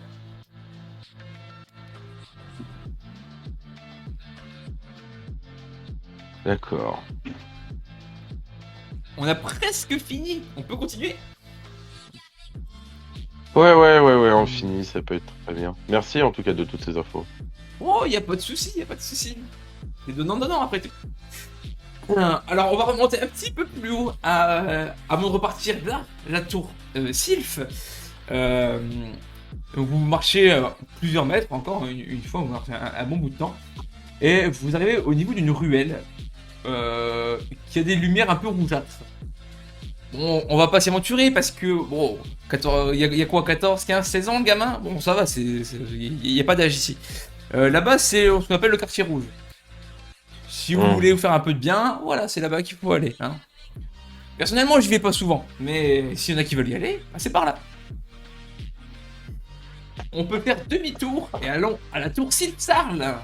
D'accord. On a presque fini, on peut continuer? Ouais, on finit, ça peut être très bien. Merci en tout cas de toutes ces infos. Oh, y a pas de souci, y a pas de souci. C'est donnant après tout. Alors on va remonter un petit peu plus haut avant de repartir là, la tour Sylph. Vous marchez plusieurs mètres encore, une fois, vous marchez un bon bout de temps. Et vous arrivez au niveau d'une ruelle qui a des lumières un peu rougeâtres. Bon, on va pas s'y aventurer parce que, bon, il y a quoi, 14, 15, 16 ans le gamin? Bon, ça va, il n'y a pas d'âge ici. Là-bas, c'est ce qu'on appelle le quartier rouge. Si vous voulez vous faire un peu de bien, voilà, c'est là-bas qu'il faut aller. Hein. Personnellement, j'y vais pas souvent, mais s'il y en a qui veulent y aller, bah, c'est par là. On peut faire demi-tour et allons à la tour Silpsarl.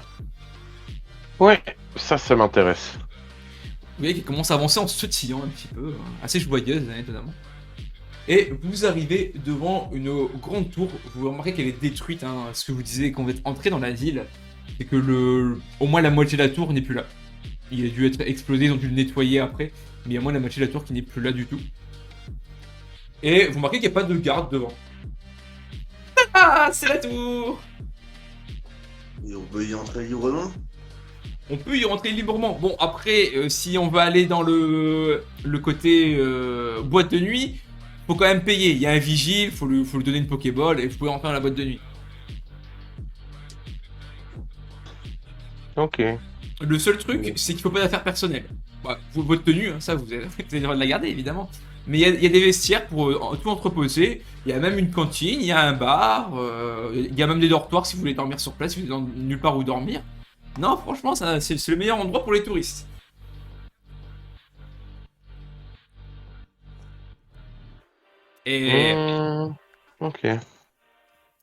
Ouais, ça m'intéresse. Vous voyez qu'elle commence à avancer en sautillant un petit peu, assez joyeuse, hein, étonnamment. Et vous arrivez devant une grande tour, vous remarquez qu'elle est détruite, hein, ce que je vous disais quand vous êtes entré dans la ville, c'est que au moins la moitié de la tour n'est plus là. Il a dû être explosé, ils ont dû le nettoyer après, mais il y a moins la moitié de la tour qui n'est plus là du tout. Et vous remarquez qu'il n'y a pas de garde devant. Ah, c'est la tour! Et on peut y entrer librement? On peut y rentrer librement. Bon, après, si on va aller dans le côté boîte de nuit, faut quand même payer. Il y a un vigile, faut lui donner une Pokéball et vous pouvez rentrer dans la boîte de nuit. Ok. Le seul truc, c'est qu'il faut pas d'affaires personnelles. Bah, votre tenue, hein, ça, vous avez le droit de la garder, évidemment. Mais il y a des vestiaires pour tout entreposer. Il y a même une cantine, il y a un bar, il y a même des dortoirs si vous voulez dormir sur place, si vous n'avez nulle part où dormir. Non, franchement, c'est le meilleur endroit pour les touristes. Et, Ok.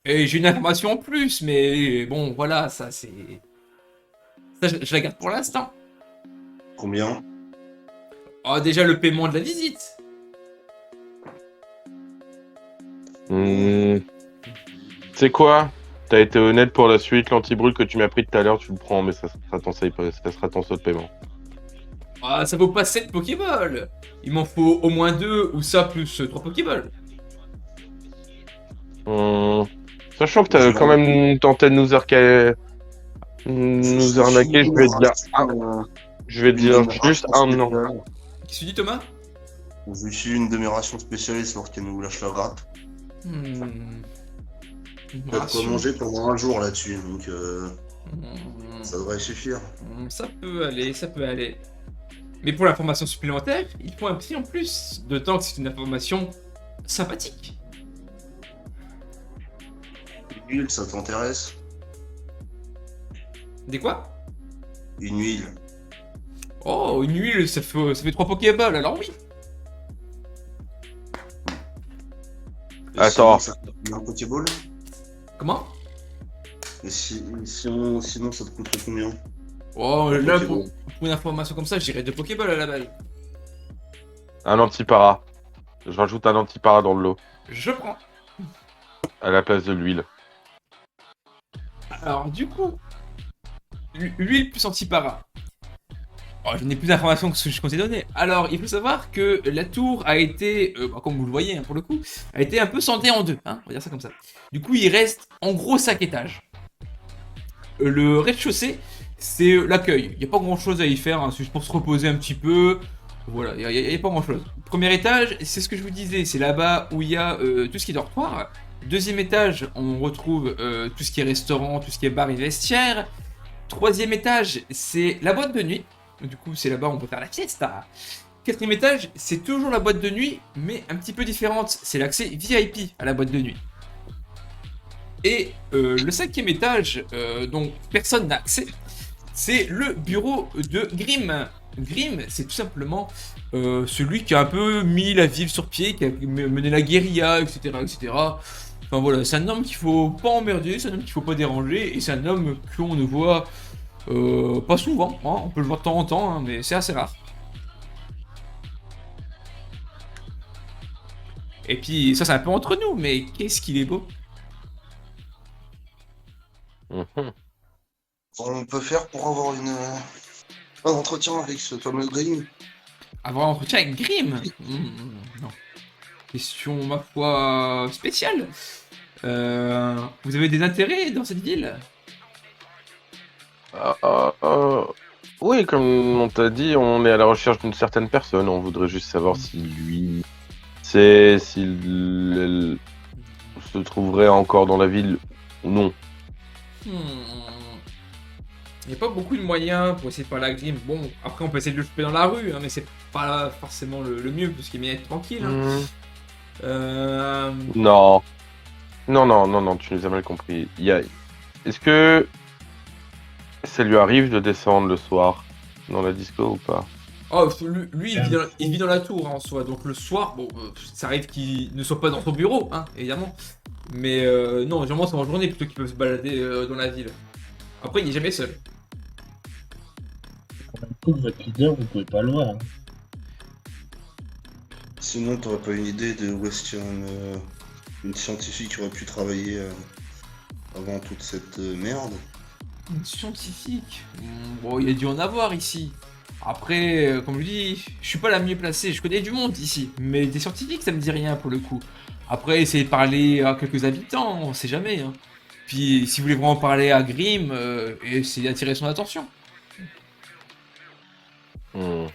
et j'ai une information en plus, mais bon, voilà, ça c'est... Ça, je la garde pour l'instant. Combien? Oh, déjà le paiement de la visite. Tu sais quoi? T'as été honnête pour la suite, l'anti-brûle que tu m'as pris tout à l'heure, tu le prends, mais ça sera ton seul paiement. Ah, ça vaut pas 7 Pokéballs. Il m'en faut au moins 2 ou ça plus 3 Pokéballs. Sachant que t'as quand même tenté de nous arnaquer, je vais te dire juste un nom. Qu'est-ce que tu dis, Thomas? Je suis une démération spécialiste pour qu'elle nous lâche la grappe. T'as de quoi manger pendant un jour là-dessus, donc ça devrait suffire. Ça peut aller, ça peut aller. Mais pour l'information supplémentaire, il faut un prix en plus, d'autant que c'est une information sympathique. Une huile, ça t'intéresse? Des quoi? Une huile. Oh, une huile, ça fait 3 Pokéballs, alors oui. Et Attends. Sinon, ça te coûte un Pokéball? Comment? Et sinon, ça te coûterait combien? Oh, là, Pokéball. pour une information comme ça, j'irais 2 Pokéballs à la balle. Un antipara. Je rajoute un antipara dans le lot, Je prends. à la place de l'huile. Alors, du coup, l'huile plus antipara. Oh, je n'ai plus d'informations que ce que je comptais donner. Alors, il faut savoir que la tour a été, comme vous le voyez hein, pour le coup, a été un peu scindée en deux, hein, on va dire ça comme ça. Du coup, il reste en gros 5 étages. Le rez-de-chaussée, c'est l'accueil. Il n'y a pas grand-chose à y faire, hein, c'est juste pour se reposer un petit peu. Voilà, il n'y a pas grand-chose. Premier étage, c'est ce que je vous disais, c'est là-bas où il y a tout ce qui est dortoir. Deuxième étage, on retrouve tout ce qui est restaurant, tout ce qui est bar et vestiaire. Troisième étage, c'est la boîte de nuit. Du coup, c'est là-bas où on peut faire la fiesta. Quatrième étage, c'est toujours la boîte de nuit, mais un petit peu différente. C'est l'accès VIP à la boîte de nuit. Et le cinquième étage, dont personne n'a accès, c'est le bureau de Grim. Grim, c'est tout simplement celui qui a un peu mis la ville sur pied, qui a mené la guérilla, etc., etc. Enfin voilà, c'est un homme qu'il faut pas emmerder, c'est un homme qu'il faut pas déranger, et c'est un homme qu'on ne voit pas souvent. Hein, on peut le voir de temps en temps, hein, mais c'est assez rare. Et puis, ça, c'est un peu entre nous, mais qu'est-ce qu'il est beau. Mhm. On peut faire pour avoir un entretien avec ce fameux Green. Avoir un entretien avec Grim non. Question, ma foi, spéciale. Vous avez des intérêts dans cette ville? Euh, euh, oui, comme on t'a dit, on est à la recherche d'une certaine personne. On voudrait juste savoir si lui sait s'il se trouverait encore dans la ville ou non. Il n'y a pas beaucoup de moyens pour essayer de parler à Grim. Bon, après, on peut essayer de le choper dans la rue, hein, mais c'est pas forcément le mieux, parce qu'il est bien être tranquille. Hein. Hmm. Euh... Non. Non, tu nous as mal compris. Est-ce que ça lui arrive de descendre le soir dans la disco ou pas? Oh, lui il vit dans la tour hein, en soi, donc le soir, bon, ça arrive qu'il ne soit pas dans son bureau, hein, évidemment. Mais non, généralement c'est en journée plutôt qu'ils peuvent se balader dans la ville. Après, il est jamais seul. Votre leader, vous pouvez pas le voir. Hein. Sinon, t'aurais pas une idée de où est-ce qu'il y a une scientifique qui aurait pu travailler avant toute cette merde? Une scientifique. Bon, il y a dû en avoir ici. Après, comme je dis, je suis pas la mieux placée, je connais du monde ici. Mais des scientifiques, ça me dit rien pour le coup. Après, essayez de parler à quelques habitants, on sait jamais. Hein. Puis, si vous voulez vraiment parler à Grim, essayez d'attirer son attention.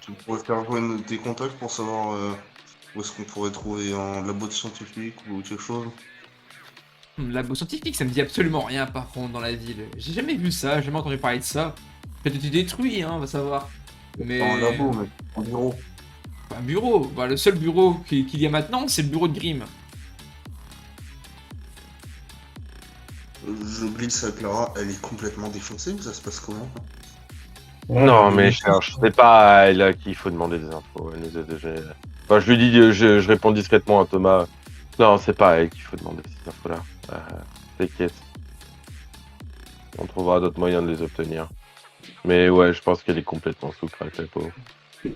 Tu pourrais faire joindre tes contacts pour savoir où est-ce qu'on pourrait trouver un labo de scientifique ou quelque chose? Labo scientifique, ça me dit absolument rien par contre dans la ville. J'ai jamais vu ça, j'ai jamais entendu parler de ça. Peut-être été détruit, hein, on va savoir. Mais. Pas un labo, mais un bureau. Un bureau. Bah, le seul bureau qu'il y a maintenant, c'est le bureau de Grim. Je glisse à Clara, elle est complètement défoncée, mais ça se passe comment? Ouais, Non, vous mais avez- je cherche. C'est pas à elle à qui il faut demander des infos. Elle nous a déjà... Enfin, je lui dis, je réponds discrètement à Thomas. Non, c'est pas à elle qu'il faut demander ces infos-là. T'inquiète. On trouvera d'autres moyens de les obtenir. Mais ouais, je pense qu'elle est complètement sous crack, la pauvre. Je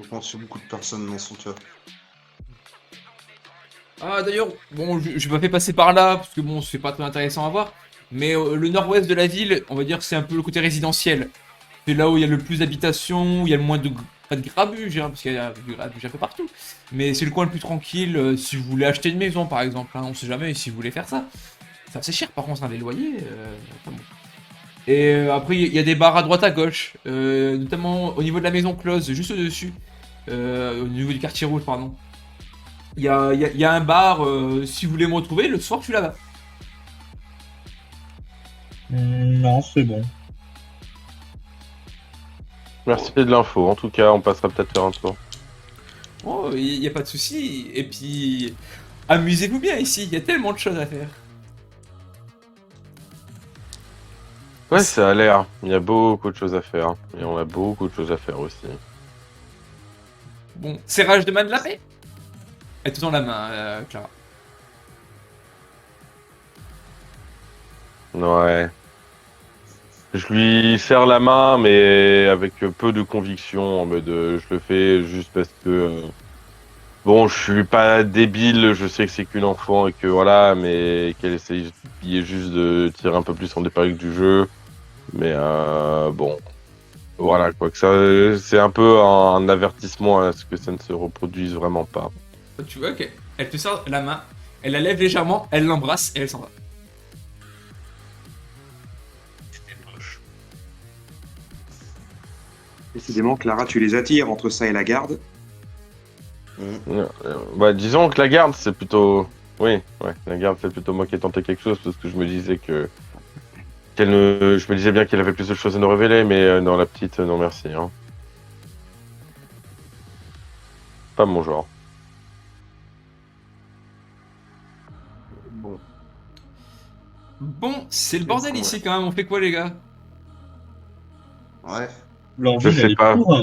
pense sur beaucoup de personnes dans son cas. Ah d'ailleurs, bon, je m'ai fait passer par là, parce que bon, c'est pas très intéressant à voir. Mais le nord-ouest de la ville, on va dire que c'est un peu le côté résidentiel. C'est là où il y a le plus d'habitations, où il y a le moins de... Pas de grabuge, hein, parce qu'il y a du grabuge un peu partout. Mais c'est le coin le plus tranquille si vous voulez acheter une maison, par exemple. Hein, on sait jamais si vous voulez faire ça. C'est assez cher, par contre, hein, les loyers. Enfin, bon. Et après, il y a des bars à droite à gauche, notamment au niveau de la maison close, juste au-dessus. Au niveau du quartier rouge, pardon. Il y a un bar, si vous voulez me retrouver, le soir, je suis là-bas. Non, c'est bon. Merci de l'info. En tout cas, on passera peut-être faire un tour. Oh, il n'y a pas de souci. Et puis, amusez-vous bien ici, il y a tellement de choses à faire. Ouais, ça a l'air. Il y a beaucoup de choses à faire. Et on a beaucoup de choses à faire aussi. Bon, serrage de main de la paix. Elle est tout dans la main, Clara. Ouais. Je lui serre la main, mais avec peu de conviction, en mode je le fais juste parce que bon, je suis pas débile, je sais que c'est qu'une enfant et que voilà, mais qu'elle essaye juste de tirer un peu plus son épingle du jeu. Mais bon, voilà quoi, que ça, c'est un peu un avertissement à ce que ça ne se reproduise vraiment pas. Tu vois qu'elle te serre la main, elle la lève légèrement, elle l'embrasse et elle s'en va. Décidément, Clara, tu les attires entre ça et la garde. Bah, disons que la garde, c'est plutôt. Oui, ouais, la garde, c'est plutôt moi qui ai tenté quelque chose parce que je me disais que. Je me disais bien qu'elle avait plus de choses à nous révéler, mais non, la petite, non merci. Hein. Pas mon genre. Bon, c'est le bordel ici quand même, on fait quoi les gars? Ouais. Leur Je ville, sais elle est pas. pour,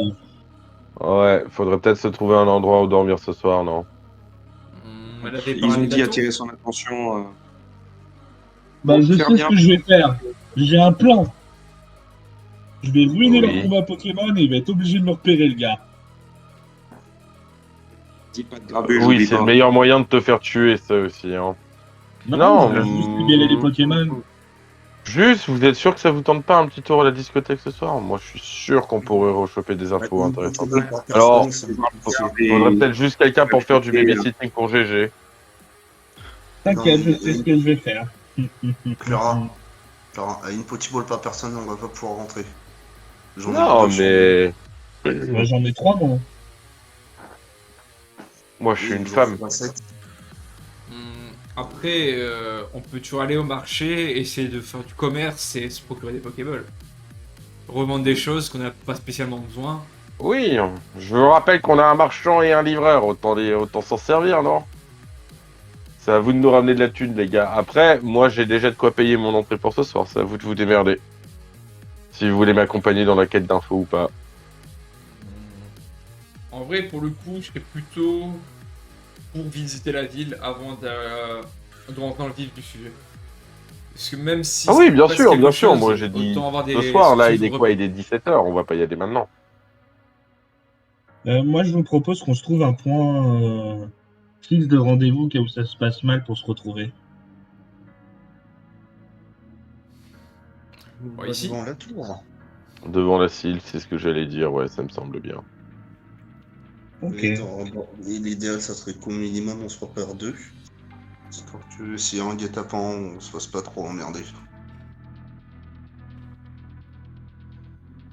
Ouais, faudrait peut-être se trouver un endroit où dormir ce soir, non? Elle avait Ils ont parlé dit d'Ato. attirer son attention. Bah, Bon, je faire sais bien. ce que je vais faire. J'ai un plan. Je vais ruiner Oui. leur combat Pokémon et il va être obligé de me repérer, le gars. Dis pas de grabuge, Oui, oublie c'est le pas. meilleur moyen de te faire tuer, ça aussi. Hein. Non, Non, on va juste libérer les Pokémon. Juste, vous êtes sûr que ça vous tente pas un petit tour à la discothèque ce soir? Moi, je suis sûr qu'on pourrait rechoper des infos Une intéressantes. Pokéball par Alors, personne, ça me fait faudrait Et peut-être juste quelqu'un pour faire du Et, babysitting pour GG. T'inquiète, je Non, sais ce que je vais faire. Clara, Clara, à une Pokéball par personne, on va pas pouvoir rentrer. J'en ai Non, deux sur moi. mais Bah, j'en ai 3, moi. moi, je suis Oui, une ils femme. ont fait un set. Après, on peut toujours aller au marché, essayer de faire du commerce et se procurer des Pokéballs. Revendre des choses qu'on n'a pas spécialement besoin. Oui, je vous rappelle qu'on a un marchand et un livreur. Autant s'en servir, non? C'est à vous de nous ramener de la thune, les gars. Après, moi, j'ai déjà de quoi payer mon entrée pour ce soir. C'est à vous de vous démerder. Si vous voulez m'accompagner dans la quête d'infos ou pas. En vrai, pour le coup, je serais plutôt pour visiter la ville avant de rentrer dans le vif du sujet. Parce que même si Ah ça oui, bien passe sûr, quelque bien sûr. chose, Moi, j'ai dit autant avoir ce des soir, là, il est solutions quoi? Il est 17h. On va pas y aller maintenant. Moi, je vous propose qu'on se trouve un point fixe de rendez-vous au cas où ça se passe mal pour se retrouver. Bon, Bah, ici. devant la tour. Devant la Sylph, c'est ce que j'allais dire. Ouais, ça me semble bien. Ok. Et l'idéal, ça serait qu'au minimum, on se repère deux. Histoire que s'il y a un guet-apens, on se fasse pas trop emmerder.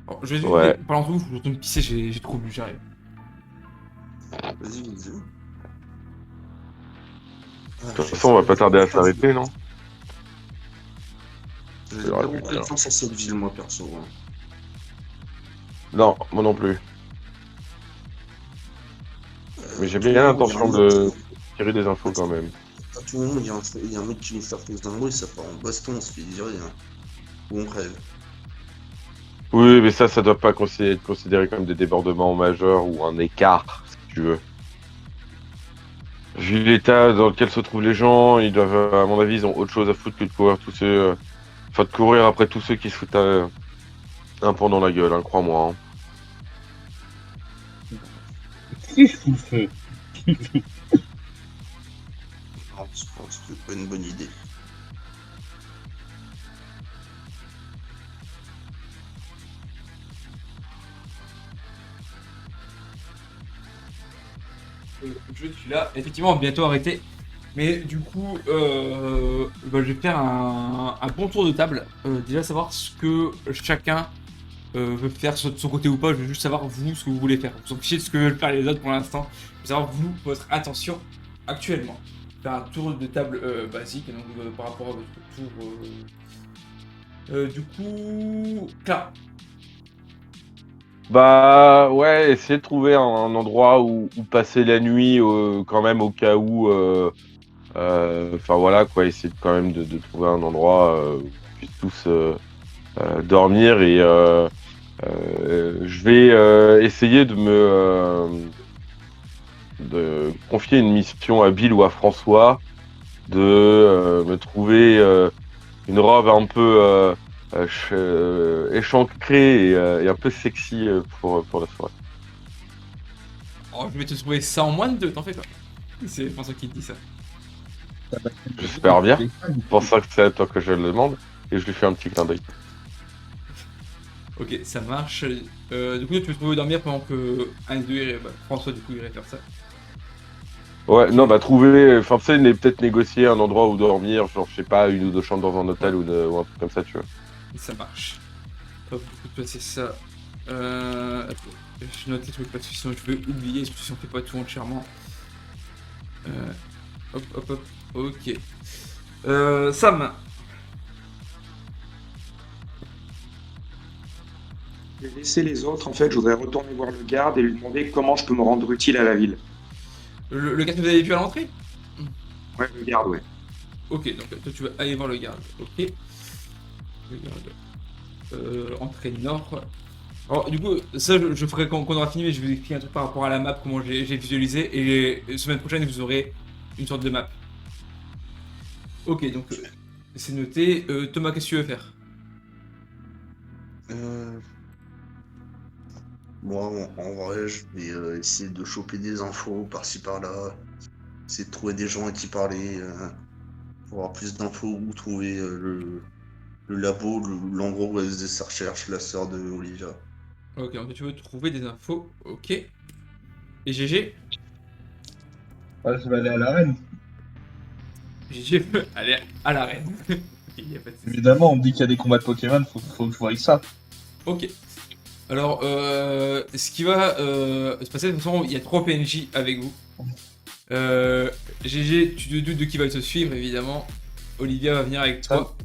Bon, je vais Ouais. parler entre vous, je retourne pisser, j'ai trop bu, j'arrive. Vas-y, vas-y. De toute façon, on va pas tarder à s'arrêter, non? J'ai zéro confiance en cette ville, moi, perso. Hein. Non, moi non plus. Mais j'ai À tout bien moment, il y a l'intention un de mec tirer des infos quand même. À tout moment, il y a un mec qui nous fait cause d'un bruit, ça part en baston, on se fait virer. Hein. Ou on crève. Oui, mais ça doit pas être considéré comme des débordements majeurs ou un écart, si tu veux. Vu l'état dans lequel se trouvent les gens, ils doivent, à mon avis, ils ont autre chose à foutre que de courir tous ceux, enfin de courir après tous ceux qui se foutent un pont dans la gueule, hein, crois-moi. Hein. Si je fous le feu. Non, je pense que c'est pas une bonne idée. Je suis là, effectivement, bientôt arrêté. Mais du coup, bah, je vais faire un bon tour de table. Déjà savoir ce que chacun veut faire de son côté ou pas. Je veux juste savoir vous ce que vous voulez faire. Vous en fichez de ce que veulent faire les autres pour l'instant. Je veux savoir vous, votre intention actuellement. Faire un tour de table basique donc, par rapport à votre tour. Du coup, Clara. Bah ouais, essayer de trouver un endroit où passer la nuit quand même au cas où. Enfin voilà quoi, essayer quand même de trouver un endroit où on puisse tous dormir et je vais essayer de confier une mission à Bill ou à François de me trouver une robe un peu échancrée et un peu sexy pour la soirée. Oh, je vais te trouver ça en moins de 2, t'en fais pas. C'est François qui te dit ça. J'espère bien. C'est pour ça que c'est à toi que je le demande et je lui fais un petit clin d'œil. Ok, ça marche. Du coup, tu peux trouver dormir pendant que un des deux, François, du coup, irait faire ça. Ouais, non, bah trouver, enfin tu sais, peut-être négocier un endroit où dormir, genre je sais pas, une ou deux chambres dans un hôtel ou un truc comme ça, tu vois. Ça marche. Hop, du coup, de passer ça. Attends, je note les trucs parce que sinon je vais oublier, surtout si on fait pas tout entièrement. Hop, hop, hop. Ok. Sam. Je vais laisser les autres. En fait, je voudrais retourner voir le garde et lui demander comment je peux me rendre utile à la ville. Le gars que vous avez vu à l'entrée. Ouais, le garde, ouais. Ok, donc toi tu vas aller voir le garde. Ok. Le garde. Entrée nord. Alors, du coup, ça je ferai quand on aura fini, mais je vais vous expliquer un truc par rapport à la map, comment j'ai visualisé. Et semaine prochaine, vous aurez une sorte de map. Ok, donc c'est noté. Thomas, qu'est-ce que tu veux faire? Moi, en vrai, je vais essayer de choper des infos par-ci par-là, essayer de trouver des gens à qui parler, pour avoir plus d'infos, où trouver le labo, l'endroit où elle faisait ses recherches, la sœur de Olivia. Ok, donc tu veux trouver des infos, ok. Et GG? Ouais, je vais aller à l'arène. GG veut aller à l'arène. Il y a pas de souci. Évidemment, on me dit qu'il y a des combats de Pokémon, faut que je voie ça. Ok. Alors, ce qui va se passer, de toute façon, il y a 3 PNJ avec vous. GG, tu te doutes de qui va te suivre, évidemment. Olivia va venir avec toi.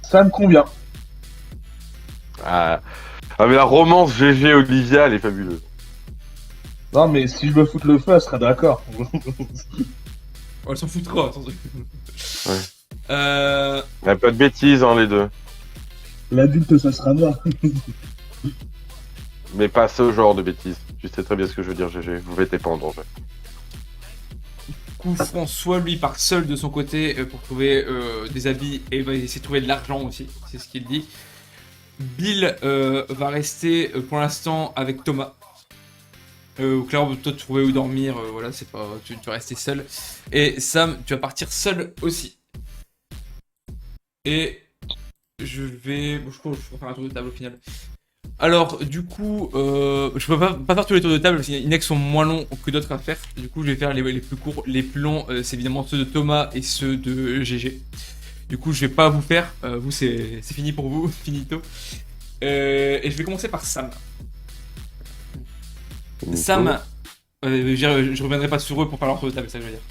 Ça me convient. Ah. Ah, mais la romance GG Olivia, elle est fabuleuse. Non, mais si je veux foutre le feu, elle sera d'accord. Oh, elle s'en foutra, sans doute. Ouais. Euh, Il y a pas de bêtises, hein, les deux. L'adulte, ça sera moi. Mais pas ce genre de bêtises. Tu sais très bien ce que je veux dire, GG. Vous mettez pas en danger. coup, François, lui, part seul de son côté pour trouver des habits et va essayer de trouver de l'argent aussi, c'est ce qu'il dit. Bill va rester pour l'instant avec Thomas. Claire, toi, trouver où dormir, voilà, c'est pas. Tu vas rester seul. Et Sam, tu vas partir seul aussi. Et je vais. Bon, je crois que je vais faire un tour de table au final. Alors, du coup, je peux pas faire tous les tours de table parce qu'il y en a qui sont moins longs que d'autres à faire. Du coup, je vais faire les plus courts. Les plus longs, c'est évidemment ceux de Thomas et ceux de GG. Du coup, je vais pas vous faire. Vous, c'est fini pour vous, finito. Et je vais commencer par Sam. Sam, je reviendrai pas sur eux pour faire leur tour de table, c'est ça que je veux dire.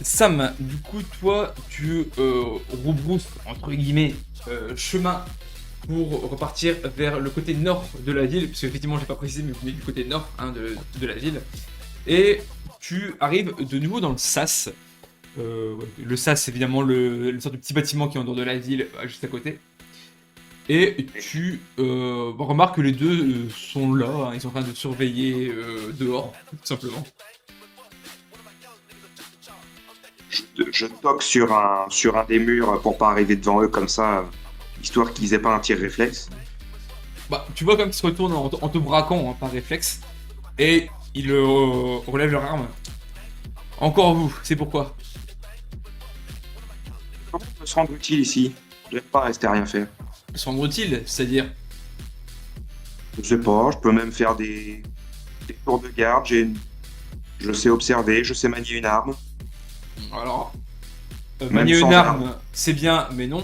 Sam, du coup, toi, tu rebrousses, entre guillemets, chemin pour repartir vers le côté nord de la ville, parce qu'effectivement, j'ai pas précisé, mais vous venez du côté nord hein, de la ville. Et tu arrives de nouveau dans le SAS. Ouais, le SAS, c'est évidemment le sorte de petit bâtiment qui est en dehors de la ville, juste à côté. Et tu remarques que les deux sont là, hein, ils sont en train de surveiller dehors, tout simplement. Je toque sur un des murs pour pas arriver devant eux comme ça, histoire qu'ils aient pas un tir réflexe. Bah, tu vois comme ils se retournent en te braquant hein, par réflexe, et ils relèvent leur arme. Encore vous, c'est pourquoi. Comment on peut se rendre utile ici? Je vais pas rester à rien faire. Se rendre utile, c'est-à-dire. Je sais pas, je peux même faire des tours de garde, je sais observer, je sais manier une arme. Alors, Même manier sans une arme, c'est bien, mais non.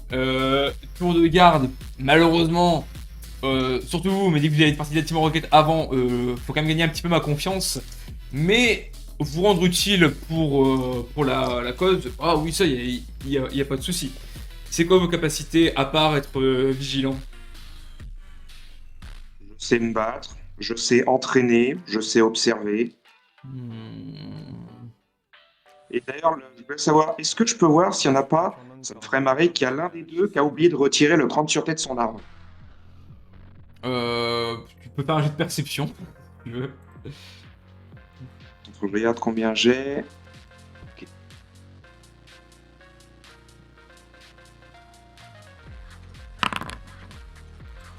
Tour de garde, malheureusement, surtout vous, mais dès que vous avez une partie de la Team Rocket avant, faut quand même gagner un petit peu ma confiance. Mais vous rendre utile pour la cause, ah oui, ça, il y a pas de souci. C'est quoi vos capacités à part être vigilant? Je sais me battre, je sais entraîner, je sais observer. Et d'ailleurs, je voulais savoir, est-ce que je peux voir s'il n'y en a pas, ça me ferait marrer, qu'il y a l'un des deux qui a oublié de retirer le cran de sûreté de son arme. Tu peux faire un jet de perception, si tu veux. Faut que je regarde combien j'ai. Ok.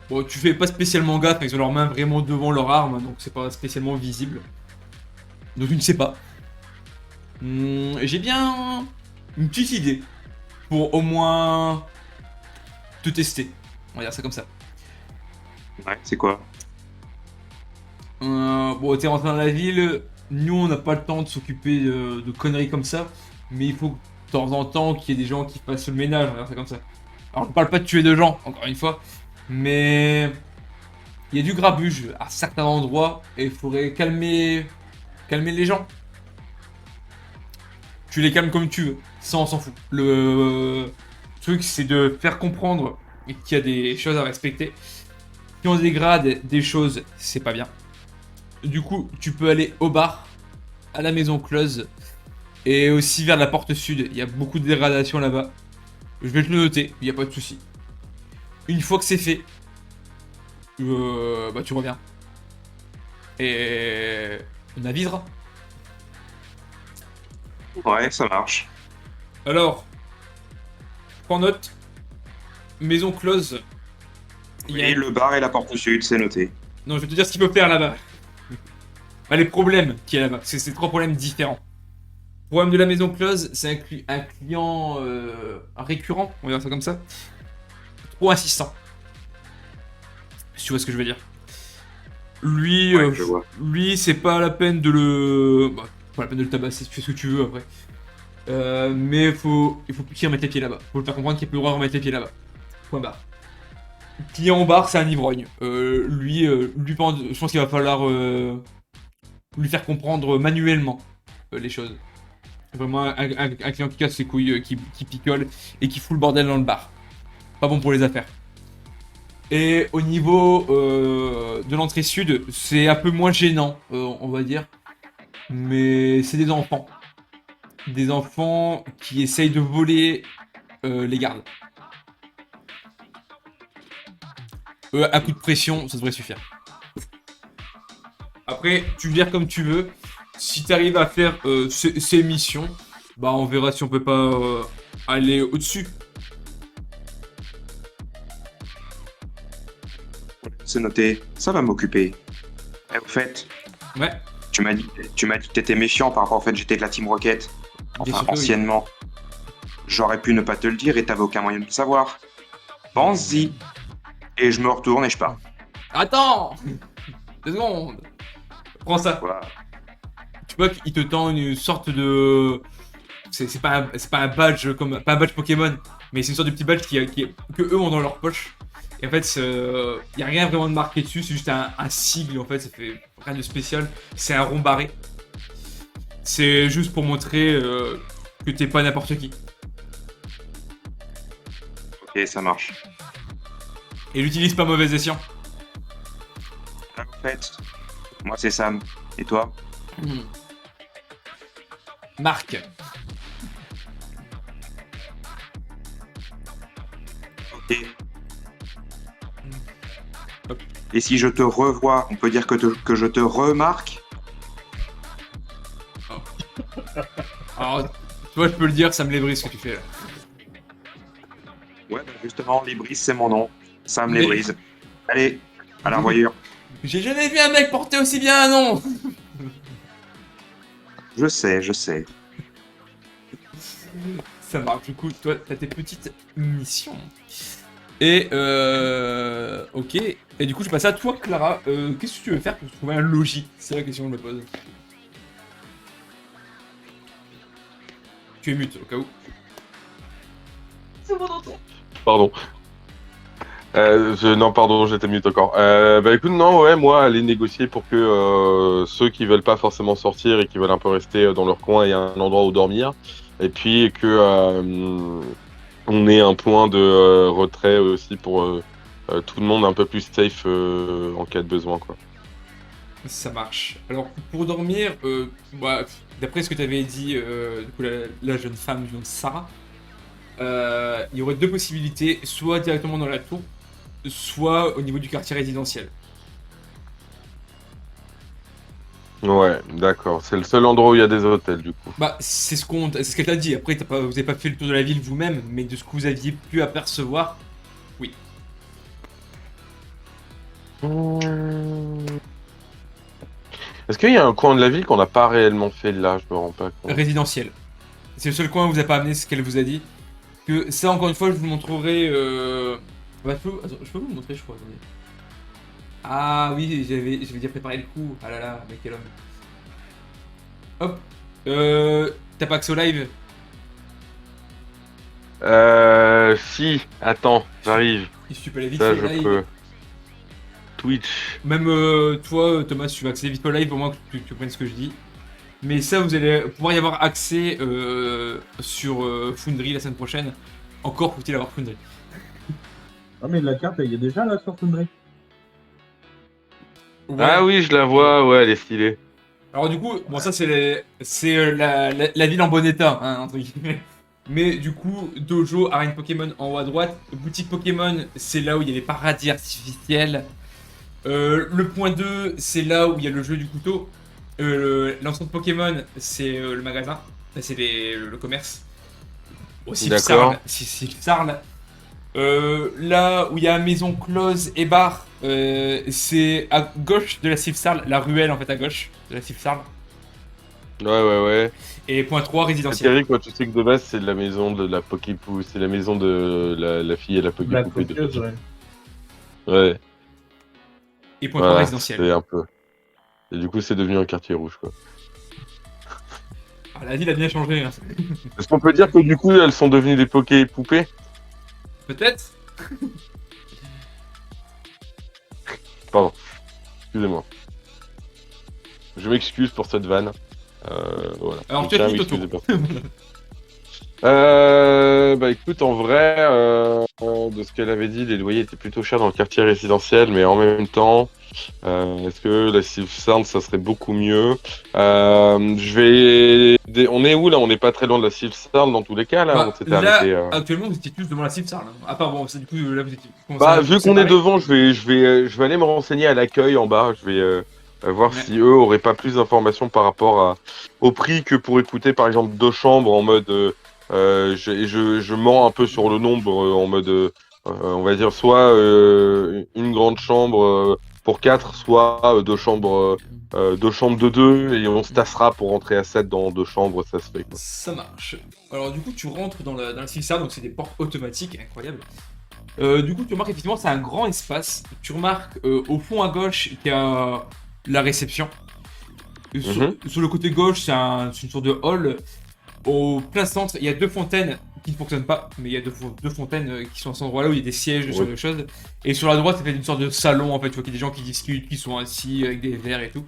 Bon, tu fais pas spécialement gaffe, mais ils ont leurs mains vraiment devant leur arme, donc c'est pas spécialement visible. Donc tu ne sais pas. J'ai bien une petite idée pour au moins te tester. On va dire ça comme ça. Ouais, c'est quoi? Bon, t'es rentré dans la ville. Nous, on n'a pas le temps de s'occuper de conneries comme ça. Mais il faut que, de temps en temps qu'il y ait des gens qui fassent le ménage. On va dire ça comme ça. Alors, je ne parle pas de tuer de gens, encore une fois. Mais il y a du grabuge à certains endroits. Et il faudrait calmer les gens. Tu les calmes comme tu veux. Ça, on s'en fout. Le truc, c'est de faire comprendre qu'il y a des choses à respecter. Si on dégrade des choses, c'est pas bien. Du coup, tu peux aller au bar, à la maison close, et aussi vers la porte sud. Il y a beaucoup de dégradation là-bas. Je vais te le noter, il n'y a pas de souci. Une fois que c'est fait, bah tu reviens. Et on avisera. Ouais, ça marche. Alors, prends note. Maison close. il y a- Et le bar et la porte sud, c'est noté. Non, je vais te dire ce qu'il faut faire là-bas. Bah, les problèmes qu'il y a là-bas, parce que c'est 3 problèmes différents. Le problème de la maison close, c'est un client un récurrent, on va dire ça comme ça. Trop insistant. Si tu vois ce que je veux dire. Lui, Ouais, je vois. lui, c'est pas la peine de le. Bah, pas la peine de le tabasser, tu fais ce que tu veux après. Mais il faut plus qu'il remette les pieds là-bas. Faut le faire comprendre qu'il a plus le droit de remettre les pieds là-bas. Point barre. Client au bar, c'est un ivrogne. Lui, je pense qu'il va falloir lui faire comprendre manuellement les choses. Vraiment un client qui casse ses couilles, qui picole et qui fout le bordel dans le bar. Pas bon pour les affaires. Et au niveau de l'entrée sud, c'est un peu moins gênant, on va dire. Mais c'est des enfants. Des enfants qui essayent de voler les gardes. À coup de pression, ça devrait suffire. Après, tu gères comme tu veux. Si tu arrives à faire ces missions, bah on verra si on peut pas aller au-dessus. C'est noté. Ça va m'occuper. Et au fait, Ouais, tu m'as dit que t'étais méfiant par rapport au fait que j'étais de la Team Rocket. bien Enfin, sûr que oui. anciennement. J'aurais pu ne pas te le dire et t'avais aucun moyen de le savoir. Pense-y. Et je me retourne et je pars. Attends 2 secondes. Prends ça. Voilà. Tu vois qu'il te tend une sorte de... C'est pas un badge comme... Pas un badge Pokémon, mais c'est une sorte de petit badge que eux ont dans leur poche. Et en fait, y a rien vraiment de marqué dessus, c'est juste un sigle en fait, ça fait rien de spécial. C'est un rond barré. C'est juste pour montrer que t'es pas n'importe qui. Ok, ça marche. Et l'utilise pas mauvais escient. En fait, moi c'est Sam. Et toi? Marc. Ok. Et si je te revois, on peut dire que je te remarque? Alors, toi je peux le dire, ça me lébrise ce que tu fais là. Ouais, bah justement, Libris, c'est mon nom. Sam Mais- Libris. Allez, à la revoyure. J'ai jamais vu un mec porter aussi bien un nom. Je sais, je sais. Ça marche, du coup, toi, t'as tes petites missions. Et ok. Et du coup, je passe à toi, Clara. Qu'est-ce que tu veux faire pour trouver un logis? C'est la question que je me pose. Tu es mute, au cas où. Pardon. Non, pardon, j'étais mute encore. Bah écoute, non, ouais, moi, aller négocier pour que ceux qui veulent pas forcément sortir et qui veulent un peu rester dans leur coin aient un endroit où dormir. Et puis que on ait un point de retrait aussi pour tout le monde un peu plus safe en cas de besoin, quoi. Ça marche. Alors, pour dormir, bah, d'après ce que tu avais dit, du coup, la jeune femme du nom de Sarah, il y aurait 2 possibilités, soit directement dans la tour, soit au niveau du quartier résidentiel. Ouais, d'accord. C'est le seul endroit où il y a des hôtels, du coup. Bah, c'est ce qu'elle t'a dit. Après, vous avez pas fait le tour de la ville vous-même, mais de ce que vous aviez pu apercevoir, oui. Est-ce qu'il y a un coin de la ville qu'on n'a pas réellement fait là? Je me rends pas compte. Résidentiel. C'est le seul coin où vous a pas amené ce qu'elle vous a dit. Que ça, encore une fois, je vous montrerai. Bah, attends, je peux vous le montrer, je crois. Attendez. Ah oui, j'avais déjà préparé le coup. Ah là là, mais quel homme. Hop. T'as pas accès au live? Si, attends, j'arrive. Si tu peux aller vite Ça, fait je au live. peux. Twitch. Même toi, Thomas, si tu veux accéder vite au live, au moins que tu comprennes ce que je dis. Mais ça, vous allez pouvoir y avoir accès sur Foundry la semaine prochaine. Encore faut-il avoir Foundry. Ah, mais la carte, elle y est déjà là sur Foundry. Ouais. Ah oui, je la vois, ouais, elle est stylée. Alors du coup, bon ça c'est la ville en bon état, hein, entre guillemets. Mais du coup, dojo, arène Pokémon en haut à droite, boutique Pokémon, c'est là où il y a les paradis artificiels. Le point 2, c'est là où il y a le jeu du couteau. L'ensemble Pokémon, c'est le magasin, c'est le commerce. Aussi D'accord. Sarl. Là où il y a maison close et bar, c'est à gauche de la Sifsarl, la ruelle en fait à gauche de la Sifsarl. Ouais. Et point 3, C'est résidentiel. Eric, moi, tu sais que de base, c'est la maison de la Poképou, c'est la maison de la fille et la La Poképoupée de coqueuse, Petit. ouais. Ouais, Et point 3, voilà, résidentiel. c'est un peu. Et du coup, c'est devenu un quartier rouge, quoi. Ah, la ville a bien changé, hein. Est-ce qu'on peut dire que du coup, elles sont devenues des Poképoupées? Peut-être. Pardon, excusez-moi. Je m'excuse pour cette vanne. Voilà. Alors, Je tu as tiens à fini m'excuser Toto. pour ça. Bah écoute, en vrai, de ce qu'elle avait dit, les loyers étaient plutôt chers dans le quartier résidentiel, mais en même temps, est-ce que la Sylph-Sound, ça serait beaucoup mieux? On est où là? On n'est pas très loin de la Sylph-Sound dans tous les cas là. On Bah, s'était arrêté. là, actuellement, vous étiez tous devant la Sifsarl. Hein. À part, bon, du coup, là, vous étiez Bah, vu qu'on est séparés. devant, je vais aller me renseigner à l'accueil en bas. Je vais voir Ouais. si eux auraient pas plus d'informations par rapport au prix que pour écouter par exemple 2 chambres en mode. Je mens un peu sur le nombre en mode. On va dire soit une grande chambre pour 4, soit 2 chambres. 2 chambres de 2 et on se tassera pour rentrer à 7 dans 2 chambres, ça se fait quoi. Ça marche. Alors, du coup, tu rentres dans la Sifsarl, donc c'est des portes automatiques, incroyable. Du coup, tu remarques effectivement, c'est un grand espace. Tu remarques au fond à gauche qu'il y a la réception. Sur le côté gauche, c'est une sorte de hall. Au plein centre, il y a 2 fontaines qui ne fonctionnent pas, mais il y a deux fontaines qui sont à cet endroit-là où il y a des sièges, ce genre de choses. Et sur la droite, c'est fait une sorte de salon en fait, tu vois qu'il y a des gens qui discutent, qui sont assis avec des verres et tout.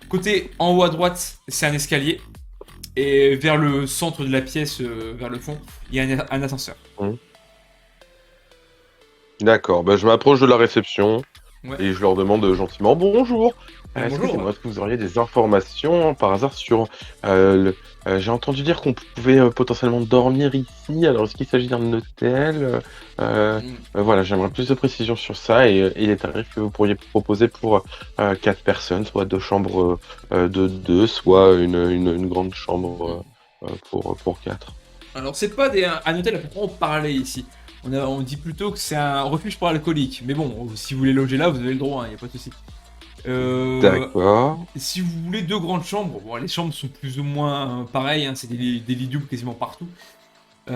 Côté en haut à droite, c'est un escalier. Et vers le centre de la pièce, vers le fond, il y a un ascenseur. D'accord, bah, je m'approche de la réception Ouais. et je leur demande gentiment bonjour. Bonjour. Excusez-moi, est-ce que vous auriez des informations par hasard sur j'ai entendu dire qu'on pouvait potentiellement dormir ici. Alors est-ce qu'il s'agit d'un hôtel voilà, j'aimerais plus de précisions sur ça et les tarifs que vous pourriez proposer pour 4 personnes, soit 2 chambres de 2, soit une grande chambre pour 4. Alors, c'est pas un hôtel à proprement parler ici. On dit plutôt que c'est un refuge pour alcooliques. Mais bon, si vous voulez loger là, vous avez le droit, il n'y a pas de souci. D'accord. Si vous voulez 2 grandes chambres, bon, les chambres sont plus ou moins pareilles, hein, c'est des lits doubles quasiment partout. Les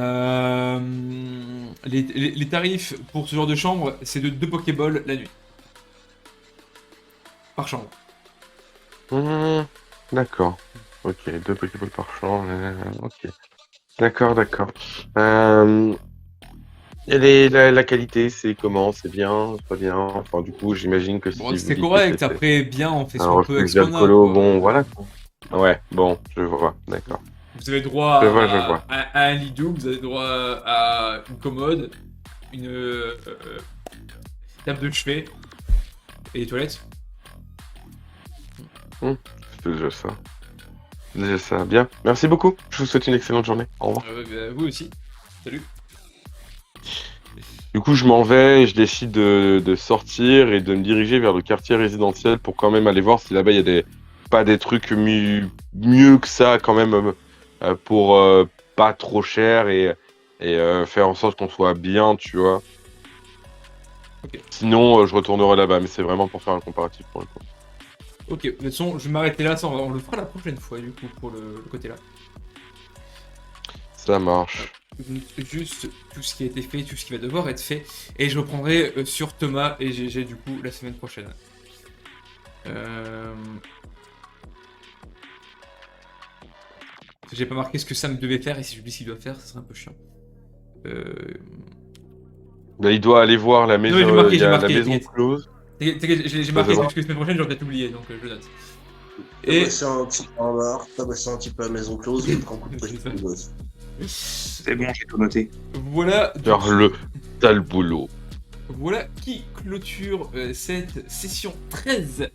tarifs pour ce genre de chambre, c'est de 2 Pokéballs la nuit. Par chambre. D'accord. Ok, 2 Pokéballs par chambre. Ok. D'accord. La qualité, c'est comment? C'est bien? C'est pas bien? Enfin, du coup, j'imagine que si Bon, vous c'est dites que correct, c'est après, bien, on fait ce un qu'on peut avec refuge ce qu'on a, d'alcoolo, quoi. bon, voilà. Ouais, bon, je vois, d'accord. Vous avez droit Je vois. à un lit double, vous avez droit à une commode, une table de chevet et des toilettes. C'est déjà ça. Déjà ça, bien. Merci beaucoup. Je vous souhaite une excellente journée. Au revoir. Vous aussi. Salut. Du coup, je m'en vais et je décide de sortir et de me diriger vers le quartier résidentiel pour quand même aller voir si là-bas il y a pas des trucs mieux que ça quand même pour pas trop cher et faire en sorte qu'on soit bien, tu vois. Ok. Sinon, je retournerai là-bas, mais c'est vraiment pour faire un comparatif pour le coup. Ok, de toute façon, je vais m'arrêter là, ça, on le fera la prochaine fois, du coup, pour le côté là. Ça marche. Juste tout ce qui a été fait, tout ce qui va devoir être fait, et je reprendrai sur Thomas et GG, du coup, la semaine prochaine. J'ai pas marqué ce que Sam devait faire, et si j'oublie ce qu'il doit faire, ça serait un peu chiant. Là, il doit aller voir la maison, j'ai marqué, il y a j'ai la marqué, maison t'inquiète. close. T'inquiète, j'ai marqué parce que la semaine prochaine, j'aurais peut-être oublié, donc je le note. Et Tabasser un petit peu en bar, tabasser un petit peu la maison close, mettre un coup de pression C'est ça. au gosse. C'est bon, j'ai tout noté. voilà. Faire le sale boulot. Voilà qui clôture cette session 13.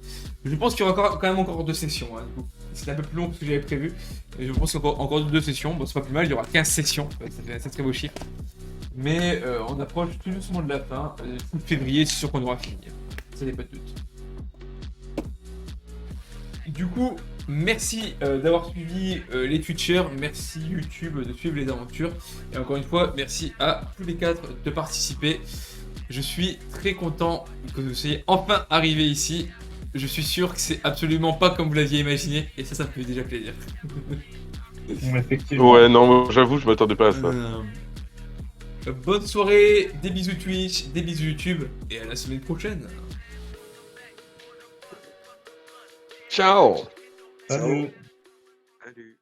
Je pense qu'il y aura quand même encore 2 sessions. Hein, du coup. C'est un peu plus long que ce que j'avais prévu. Et je pense qu'il y aura encore 2 sessions. Bon, c'est pas plus mal, il y aura 15 sessions. Ça fait un très beau chiffre. Mais on approche tout doucement de la fin. Fin février, c'est sûr qu'on aura fini. Ça n'est pas de doute. Du coup, Merci d'avoir suivi les Twitchers, merci YouTube de suivre les aventures. Et encore une fois, merci à tous les 4 de participer. Je suis très content que vous soyez enfin arrivés ici. Je suis sûr que c'est absolument pas comme vous l'aviez imaginé. Et ça me fait déjà plaisir. Effectivement. Ouais, non, j'avoue, je m'attendais pas à ça. Bonne soirée, des bisous Twitch, des bisous YouTube. Et à la semaine prochaine. Ciao! Salut. Salut.